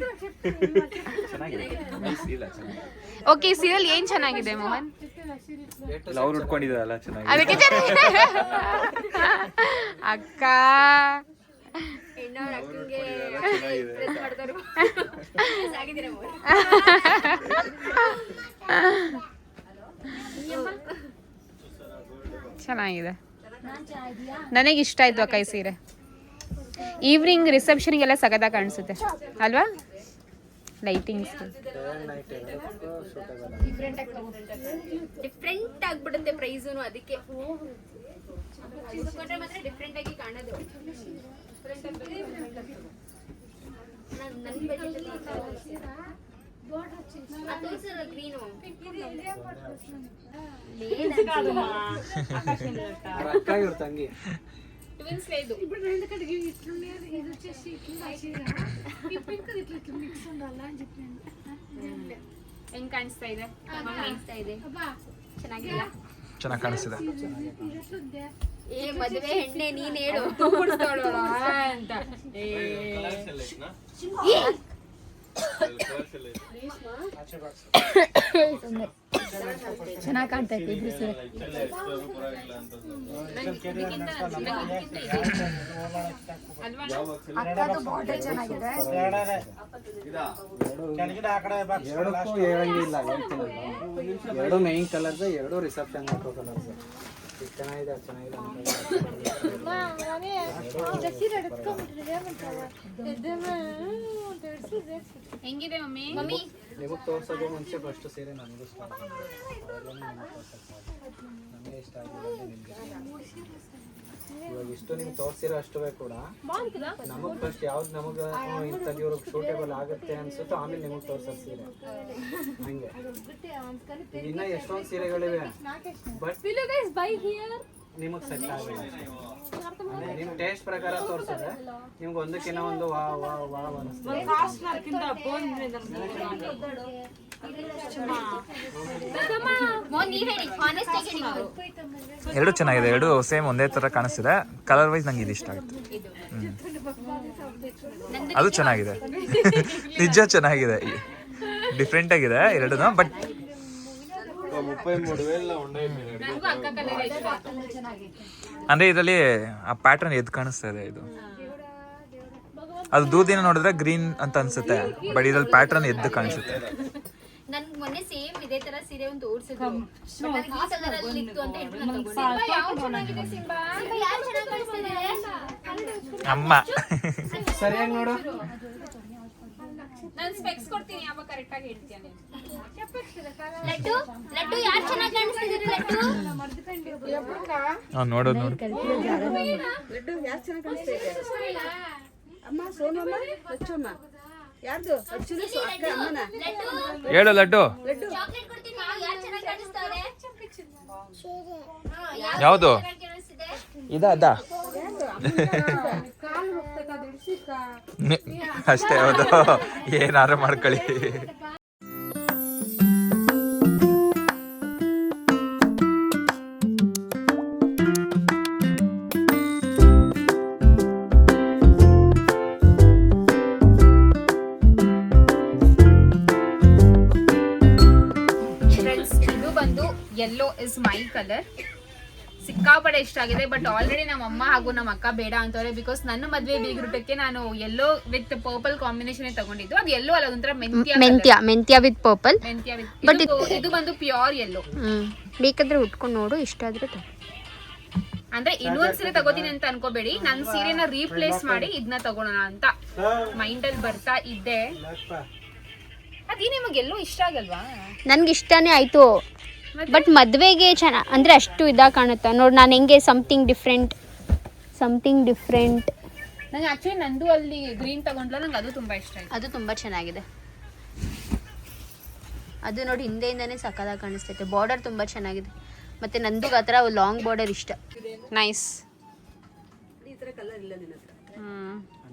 ಓಕೆ, ಸೀರಿಯಲ್ ಏನ್ ಚೆನ್ನಾಗಿದೆ ಮೋಹನ್? ಅವ್ರು ಉಟ್ಕೊಂಡಿದ್ದಾರಲ್ಲ ಚೆನ್ನಾಗಿ. ಅದಕ್ಕೆ ಅಕ್ಕ ಚೆನ್ನಾಗಿದೆ. ನನಗೆ ಇಷ್ಟ ಆಯ್ತು ಅಕ್ಕ ಈ ಸೀರೆ. ಈವ್ನಿಂಗ್ ರಿಸೆಪ್ಷನ್ಗೆಲ್ಲ ಸಗದಾಗಿ ಕಾಣಿಸುತ್ತೆ ಅಲ್ವಾ? ಲೈಟಿಂಗ್ಸ್ ಡಿಫ್ರೆಂಟ್ ಆಗ್ಬಿಡುತ್ತೆ ಪ್ರೈಸು, ಅದಕ್ಕೆ ಮಾತ್ರ ಡಿಫ್ರೆಂಟ್ ಆಗಿ ಕಾಣೋದು. ನನ್ನ ಬಜೆಟ್ ಗ್ರೀನು ಅಕ್ಕ ಇವ್ರ ತಂಗಿ. ಹೆಂಗ್ ಕಾಣಿಸ್ತಾ ಇದೆ? ಚೆನ್ನಾಗಿಲ್ಲ? ಚೆನ್ನಾಗಿ ಕಾಣಿಸ್ತಿದೆ. ಏ ಮದುವೆ ಹೆಣ್ಣೆ ನೀನ್ ಹೇಳು ಅಂತ. ಚೆನ್ನಾಗಿ ಕಾಣ್ತಾ ಇತ್ತು ಇಬ್ರು ಸೀರೆ. ಅಕ್ಕದು ಬಾರ್ಡರ್ ಚೆನ್ನಾಗಿದೆ. ಎರಡಕ್ಕೂ ಹೇಳಂಗಿಲ್ಲ, ಹೇಳ್ತೀನಿ. ಎರಡು ಮೈನ್ ಕಲರ್ಸ್, ಎರಡು ರಿಸೆಪ್ಷನ್ ಹಾಕೋ ಕಲರ್ಸ್. ಚೆನ್ನಾಗಿದೆ, ಚೆನ್ನಾಗಿದೆ. ಹೆಂಗಿದೆ ಮಮ್ಮಿ? ನಿಮಗೆ ತೋರ್ಸೋದು ಮುಂಚೆ ಫಸ್ಟ್ ಸೀರೆ ನನಗೂ ಇಷ್ಟ ಆಗಿದೆ. ನನಗೆ ಇಷ್ಟ ಆಗಿದೆ, ನಿಮ್ಗೆ ಇವಾಗ ಇಷ್ಟು ನಿಮ್ಗೆ ತೋರಿಸಿರೋ ಅಷ್ಟುವೇ ಕೂಡ ನಮಗೆ ಫಸ್ಟ್ ಯಾವ್ದು ನಮಗೆ ಇಂಥದ್ದು ಇವ್ರಿಗೆ ಸೂಟೇಬಲ್ ಆಗುತ್ತೆ ಅನ್ಸುತ್ತೋ ಆಮೇಲೆ ನಿಮಗೆ ತೋರ್ಸೋ ಸೀರೆ. ಹಂಗೆ ಇನ್ನ ಎಷ್ಟೊಂದು ಸೀರೆಗಳಿವೆ, ಬಟ್ ನಿಮಗೆ ಸೆಟ್ ಆಗಿಲ್ಲ. ನಿಮ್ಮ ಟೇಸ್ಟ್ ಪ್ರಕಾರ ತೋರಿಸಿದ್ರೆ ನಿಮ್ಗೆ ಒಂದಕ್ಕಿಂತ ಒಂದು ವಾ ವಾ ವಾ ಅನಿಸ್ತದೆ. ಎರಡು ಚೆನ್ನಾಗಿದೆ, ಎರಡು ಸೇಮ್ ಒಂದೇ ತರ ಕಾಣಿಸ್ತಿದೆ. ಕಲರ್ ವೈಸ್ ನಂಗೆ ಇದು ಇಷ್ಟ ಆಯ್ತು. ಅದು ಚೆನ್ನಾಗಿದೆ, ನಿಜ ಚೆನ್ನಾಗಿದೆ, ಡಿಫ್ರೆಂಟ್ ಆಗಿದೆ ಎರಡೂ. ಬಟ್ ಅಂದ್ರೆ ಇದರಲ್ಲಿ ಆ ಪ್ಯಾಟರ್ನ್ ಎದ್ದು ಕಾಣಿಸ್ತಾ ಇದೆ. ಇದು ಅದು ದೂರದಿಂದ ನೋಡಿದ್ರೆ ಗ್ರೀನ್ ಅಂತ ಅನ್ಸುತ್ತೆ, ಬಟ್ ಇದ್ರಲ್ಲಿ ಪ್ಯಾಟರ್ನ್ ಎದ್ದು ಕಾಣಿಸುತ್ತೆ. ನನ್ ಮೊನ್ನೆ ಸೇಮ್ ಇದೇ ತರ ಸೀರೆ ಒಂದು ತೋರಿಸಿದ್ರು, ನನಗೆ ಈ ಕಲರ್ ಅಲ್ಲಿ ಇತ್ತು ಅಂತ ಹೇಳ್ಬಿಟ್ಟು ನಾನು ತಗೊಂಡೆ. ಯಾವ್ದು ಚೆನ್ನಾಗಿದೆ ಸಿಂಬಾ? ಯಾರು ಚೆನ್ನಾಗಿ ಕಾಣಿಸ್ತಿದೆ? ಅಮ್ಮ ಸರಿಯಾಗಿ ನೋಡು. ನಾನು ಸ್ಪೆಕ್ಸ್ ಕೊಡ್ತೀನಿ ಅವಾಗ ಕರೆಕ್ಟ್ ಆಗಿ ಹೇಳ್ತೀಯ ನೀನು. ಲಡ್ಡು ಲಡ್ಡು ಯಾರು ಚೆನ್ನಾಗಿ ಕಾಣಿಸ್ತಿದ್ದೀರಿ ಲಡ್ಡು? ನೋಡೋದು ನೋಡು ಲಡ್ಡು ಯಾರು ಚೆನ್ನಾಗಿ ಕಾಣಿಸ್ತೈತೆ? ಅಮ್ಮ ಸೋನಮ್ಮ ಅಚ್ಚಮ್ಮ ಯಾರ್ದು ಅಚ್ಚುನ ಅಕ್ಕ ಅಮ್ಮನ ಹೇಳು ಲಡ್ಡು ಚಾಕ್ಲೇಟ್ ಕೊಡ್ತೀನಿ ಯಾರು ಚೆನ್ನಾಗಿ ಕಾಣಿಸ್ತಾವ್ರೆ? ಯಾವುದು ಕಾಣಿಸ್ತಿದೆ ಅದ ಅಷ್ಟೇ ಹೌದು ಏನಾರು ಮಾಡ್ಕೊಳ್ಳಿ. ಫ್ರೆಂಡ್ಸ್ ಇದು ಬಂದು ಯೆಲ್ಲೋ ಇಸ್ ಮೈ ಕಲರ್. ಸಿಕ್ಕಾಪಡೆ ಇಷ್ಟ ಆಗಿದೆ. ಬಟ್ ಆಲ್ರೆಡಿ ನಮ್ಮ ಅಮ್ಮ ಹಾಗೂ ನಮ್ಮ ಅಕ್ಕ ಬೇಡ ಅಂತವ್ರೆ. ಬಿಕಾಸ್ ನನ್ನ ಮದ್ವೆ ಬೀಗರೂಟಕ್ಕೆ ನಾನು ಯೆಲ್ಲೋ ವಿತ್ ಪರ್ಪಲ್ ಕಾಂಬಿನೇಷನ್ ತಗೊಂಡಿದ್ದು. ಅದು ಯೆಲ್ಲೋ ಅಲ್ಲ, ಒಂಥರ ಮೆಂತ್ಯ ವಿತ್ ಪರ್ಪಲ್. ಮೆಂತ್ಯ ವಿತ್ But ಇದು ಬಂದು ಪ್ಯೂರ್ ಯೆಲ್ಲೋ. ಬೇಕಾದ್ರೆ ಉಟ್ಕೊಂಡು ನೋಡು, ಇಷ್ಟ ಆದ್ರೆ ಅಂದ್ರೆ ಇನ್ನೊಂದ್ ಸೀರೆ ತಗೋತೀನಿ ಅಂತ ಅನ್ಕೋಬೇಡಿ. ನನ್ನ ಸೀರೆನ ರೀಪ್ಲೇಸ್ ಮಾಡಿ ಇದನ್ನ ತಗೊಳೋಣ ಅಂತ ಮೈಂಡ್ ಅಲ್ಲಿ ಬರ್ತಾ ಇದ್ದೆ. ಅದೇ ನಿಮಗೆಲ್ಲೋ ಇಷ್ಟ ಆಗಲ್ವಾ? ನನ್ಗೆ ಇಷ್ಟನೇ ಆಯ್ತು. ಬಟ್ ಮದ್ವೆಗೆ ಅಂದ್ರೆ ಅಷ್ಟು ಇದಾಗ ಕಾಣುತ್ತಾ ನೋಡಿ. ನಾನು ಹೆಂಗೆ ಸಮಥಿಂಗ್ ಡಿಫ್ರೆಂಟ್. ನಂಗೆ ಆಕ್ಚುಲಿ ನಂದು ಅಲ್ಲಿ ಗ್ರೀನ್ ತಗೊಂಡ್ಲ, ನಂಗೆ ಅದು ತುಂಬಾ ಇಷ್ಟ ಆಯ್ತು. ಅದು ತುಂಬಾ ಚೆನ್ನಾಗಿದೆ. ಅದು ನೋಡಿ ಹಿಂದೆಯಿಂದಾನೇ ಸಕ್ಕದಾಗಿ ಕಾಣಿಸ್ತೈತೆ. ಬಾರ್ಡರ್ ತುಂಬಾ ಚೆನ್ನಾಗಿದೆ. ಮತ್ತೆ ನಂದು ಆ ಥರ ಲಾಂಗ್ ಬಾರ್ಡರ್ ಇಷ್ಟ. ನೈಸ್. ಈ ತರ ಕಲರ್ ಇಲ್ಲ ನಿನ್ನ ಹತ್ರ?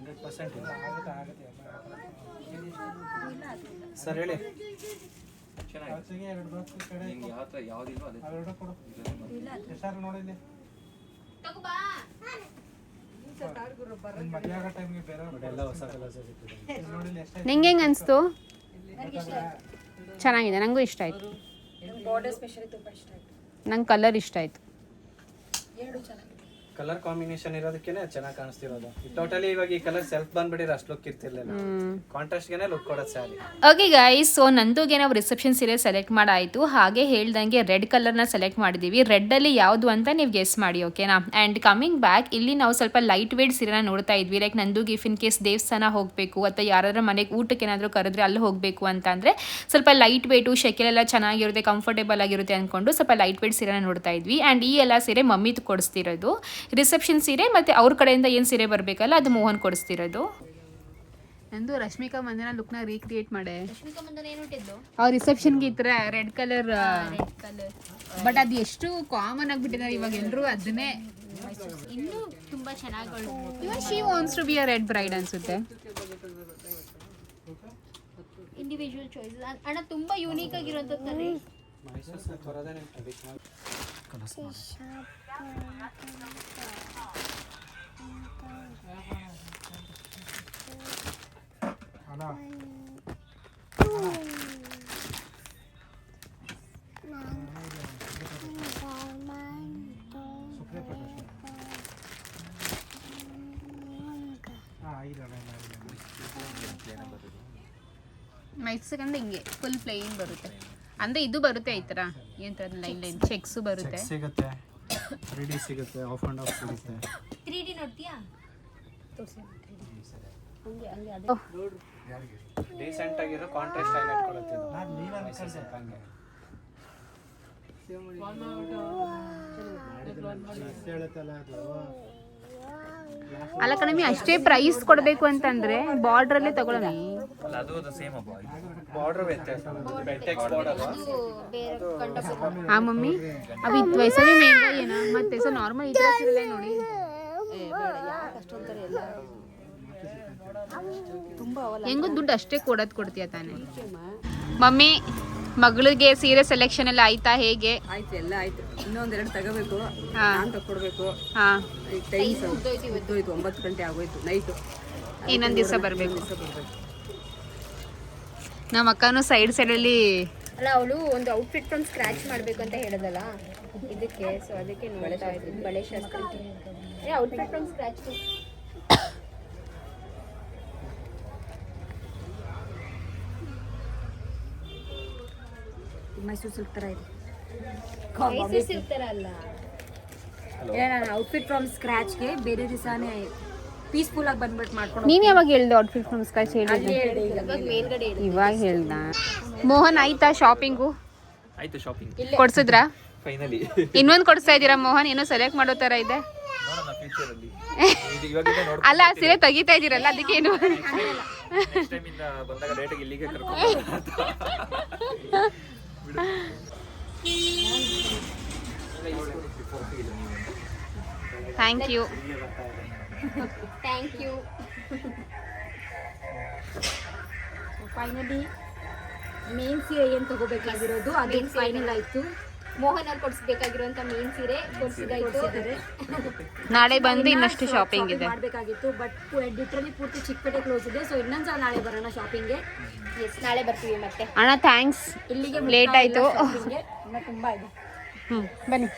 100% ಸರ್ ಹೇಳಿ. ನಿಂಗೆ ಹೆಂಗ್ ಅನ್ಸ್ತು? ಚೆನ್ನಾಗಿದೆ, ನಂಗೂ ಇಷ್ಟ ಆಯ್ತು. ನಂಗೆ ಕಲರ್ ಇಷ್ಟ ಆಯ್ತು. ಕಲರ್ ಕಾಂಬಿನೇಷನ್ ಇರೋದಕ್ಕೇನೆ ಚೆನ್ನಾಗಿ ಕಾಣಿಸ್ತಿರೋದು. ಟೋಟಲಿ ಇವಾಗ ಈ ಕಲರ್ ಸೆಲ್ಫ್ ಬಂದ್ಬಿಟ್ಟಿದ್ರೆ ಅಷ್ಟು ಲುಕ್ ಇರ್ತಿರ್ಲಿಲ್ಲ. ಕಾಂಟ್ರಾಸ್ಟ್ಗೆನೆ ಲುಕ್ ಕೊಡೋದು ಸ್ಯಾರಿ. ಓಕೆ ಗೈಸ್, ಸೊ ನಂದುಗೆ ನಾವು ರಿಸೆಪ್ಷನ್ ಸೀರೆ ಸೆಲೆಕ್ಟ್ ಮಾಡಾಯಿತು. ಹಾಗೆ ಹೇಳ್ದಂಗೆ ರೆಡ್ ಕಲರ್ನ ಸೆಲೆಕ್ಟ್ ಮಾಡಿದ್ದೀವಿ. ರೆಡ್ಡಲ್ಲಿ ಯಾವುದು ಅಂತ ನೀವು ಗೆಸ್ ಮಾಡಿ, ಓಕೆನಾ? ಆ್ಯಂಡ್ ಕಮಿಂಗ್ ಬ್ಯಾಕ್, ಇಲ್ಲಿ ನಾವು ಸ್ವಲ್ಪ ಲೈಟ್ ವೇಟ್ ಸೀರೆನ ನೋಡ್ತಾ ಇದ್ವಿ. ಲೈಕ್ ನಂದುಗೆ ಇಫ್ ಇನ್ ಕೇಸ್ ದೇವಸ್ಥಾನ ಹೋಗಬೇಕು ಅಥವಾ ಯಾರಾದ್ರೂ ಮನೆಗೆ ಊಟಕ್ಕೆ ಏನಾದರೂ ಕರೆದ್ರೆ ಅಲ್ಲಿ ಹೋಗಬೇಕು ಅಂತಂದರೆ ಸ್ವಲ್ಪ ಲೈಟ್ ವೇಟು, ಶೆಕೆಲೆಲ್ಲ ಚೆನ್ನಾಗಿರುತ್ತೆ, ಕಂಫರ್ಟೇಬಲ್ ಆಗಿರುತ್ತೆ ಅಂದ್ಕೊಂಡು ಸ್ವಲ್ಪ ಲೈಟ್ ವೇಟ್ ಸೀರೆನ ನೋಡ್ತಾ ಇದ್ವಿ. ಆ್ಯಂಡ್ ಈ ಎಲ್ಲ ಸೀರೆ ಮಮ್ಮಿ ಕೊಡಿಸ್ತಿರೋದು ರಿಸೆಪ್ಷನ್ ಸೀರೆ, ಮತ್ತು ಅವ್ರ ಕಡೆಯಿಂದ ಏನು ಸೀರೆ ಬರಬೇಕಲ್ಲ ಅದು ಮೋಹನ್ ಕೊಡಿಸ್ತಿರೋದು. ನಂದು ರಶ್ಮಿಕಾ ಮಂದನ ಲುಕ್ನ ರೀಕ್ರಿಯೇಟ್ ಮಾಡೆ. ಏನುಟ್ಟಿದ್ದು ಅವ್ರ ರಿಸೆಪ್ಷನ್ಗೆ ಈ ಥರ ರೆಡ್ ಕಲರ್. ಬಟ್ ಅದು ಎಷ್ಟು ಕಾಮನ್ ಆಗಿಬಿಟ್ಟಿದ್ದಾರೆ ಇವಾಗ ಎಲ್ಲರೂ ಅದನ್ನೇ. ಇನ್ನೂ ತುಂಬಾ ಚೆನ್ನಾಗಿ even she wants to be a red bride ಅನ್ಸುತ್ತೆ. ಇಂಡಿವಿಜುವಲ್ ಚಾಯ್ಸ್ ಅಣ್ಣ. ತುಂಬಾ ಯೂನಿಕ್ ಆಗಿರೋಂಥದ್ದು ತರ್ರಿ. ಮೈಸೂರು ಹಿಂಗೆ ಫುಲ್ ಪ್ಲೇನ್ ಬರುತ್ತೆ. ಅಂದ್ರೆ ಇದು ಬರುತ್ತೆ ಈ ಥರ ಏನು ಲೈನ್ ಲೈನ್ ಚೆಕ್ಸ್ ಬರುತ್ತೆ. ಸಿಗುತ್ತೆ, 3D ಸಿಗುತ್ತೆ, ಆಫ್ ಅಂಡ್ ಆಫ್ ಸಿಗುತ್ತೆ. 3D ನೋಡ್ತೀಯಾ? ಡೀಸೆಂಟ್ ಆಗಿರೋ ಕಾಂಟ್ರಾಸ್ಟ್ ಹೈಲೈಟ್ ಕೊಡುತ್ತೆ ಇದು. ಹಂಗೆ ಅಲ್ಲ ಕಣಮಿ, ಅಷ್ಟೇ ಪ್ರೈಸ್ ಕೊಡಬೇಕು ಅಂತಂದ್ರೆ ಬಾರ್ಡ್ರಲ್ಲೇ ತಗೊಳ್ಳೋಣ. ಬಾರ್ಡರ್ ವ್ಯತ್ಯಾಸ, ಟೆಕ್ಸ್ಟ್ ಬಾರ್ಡರ್. हाँ मम्मी अभी वैसा भी महंगा ही है ना, मत ऐसा नॉर्मल इतना सिले ನೋಡಿ. ಹೆಂಗೋ ದುಡ್ಡು ಅಷ್ಟೇ ಕೊಡ್ತೀಯ ತಾನೆ. ಮಮ್ಮಿ ಮಗಳಿಗೆ ಸೀರೆ ಸೆಲೆಕ್ಷನ್ ಎಲ್ಲ ಆಯ್ತಾ? ಹೇಗೆ ಆಯ್ತು, ಎಲ್ಲ ಆಯ್ತು. ಇನ್ನೊಂದೆರಡು ತಗೋಬೇಕು, ನಾನು ತಗೊಡ್ಬೇಕು. ಟೈಮ್ ಉದ್ದೋಯ್ತು, 9 ಗಂಟೆ ಆಗೋಯ್ತು ನೈಟು. ಇನ್ನೊಂದು ದಿವಸ ಬರಬೇಕು. ನಮ್ಮ ಅಕ್ಕನೂ ಸೈಡಲ್ಲಿ ಅಲ್ಲ, ಅವಳು ಒಂದು ಔಟ್ಫಿಟ್ ಫ್ರಮ್ ಸ್ಕ್ರಾಚ್ ಮಾಡಬೇಕು ಅಂತ ಹೇಳಿದಲ್ಲ ಇದಕ್ಕೆ. ಸೊ ಅದಕ್ಕೆ ನೋಡ್ತಾ ಇದ್ದೀನಿ ಬಳೆ ಶಾಸ್ತ್ರಕ್ಕೆ. Outfit from scratch Mysuru silk ಥರ ಇದೆ. ಮೈಸೂರು ಸಿಲ್ಕ್ ಥರ ಅಲ್ಲ. ನಾನು ಔಟ್ಫಿಟ್ ಫ್ರಮ್ ಸ್ಕ್ರಾಚ್ಗೆ ಬೇರೆ ದಿವಸನೇ ಪೀಸ್ಫುಲ್ ಆಗಿ ಬಂದ್ಬಿಟ್ಟು ಮಾಡ್ಕೊಂಡು ನೀನ್ ಯಾವಾಗ ಹೇಳ್ದೆ ಔಟ್ಫಿಟ್ ಫ್ರಮ್ ಸ್ಕೈ ಹೇಳಿ ಇವಾಗ ಹೇಳ್ದ ಮೋಹನ್ ಆಯ್ತಾ ಶಾಪಿಂಗು ಆಯ್ತು ಶಾಪಿಂಗ್ ಕೊಡ್ಸಿದ್ರಾ ಫೈನಲಿ. ಇನ್ನೊಂದು ಕೊಡಿಸ್ತಾ ಇದ್ದೀರಾ ಮೋಹನ್ ಏನೋ ಸೆಲೆಕ್ಟ್ ಮಾಡೋ ತರ ಇದೆ ನೋಡೋಣ ಫ್ಯೂಚರ್ ಅಲ್ಲಿ. ಇವಾಗಿಂದ ನೋಡ್ಕೊಂಡು ಅಲ್ಲ ಆ ಸೀರೆ ತೆಗಿತಾ ಇದೀರಲ್ಲ ಅದಕ್ಕೆ ಏನು ನೆಕ್ಸ್ಟ್ ಟೈಮ್ ಇಂದ ಬಂದಾಗ ಡೈರೆಕ್ಟ್ ಇಲ್ಲಿಗೆ ಕರ್ಕೊಂಡು thank you thank you. Finally main ಸೀರೆ ಏನು ತಗೋಬೇಕಾಗಿರೋದು ಅದೇನು ಫೈನಲ್ ಆಯಿತು. ಮೋಹನ್ ಅವ್ರು ಕೊಡಿಸ್ಬೇಕಾಗಿರುವಂತ ಮೇನ್ ಸೀರೆ ಕೊಡ್ಸಿದಾಯ್ತು. ನಾಳೆ ಬಂದು ಇನ್ನಷ್ಟು ಶಾಪಿಂಗ್ ಇದೆ. ಮಾಡಬೇಕಾಗಿತ್ತು ಬಟ್ ಲಿಟ್ರಲಿ ಪೂರ್ತಿ ಚಿಕ್ಕಪೇಟೆ ಕ್ಲೋಸ್ ಇದೆ. ಸೊ ಇನ್ನೊಂದ್ಸಲ ನಾಳೆ ಬರೋಣ ಶಾಪಿಂಗ್ಗೆ. ಎಸ್, ನಾಳೆ ಬರ್ತೀವಿ ಮತ್ತೆ. ಅಣ್ಣ ಥ್ಯಾಂಕ್ಸ್, ಇಲ್ಲಿಗೆ ಲೇಟ್ ಆಯ್ತು. ಇನ್ನು ತುಂಬ ಇದೆ. ಬನ್ನಿ.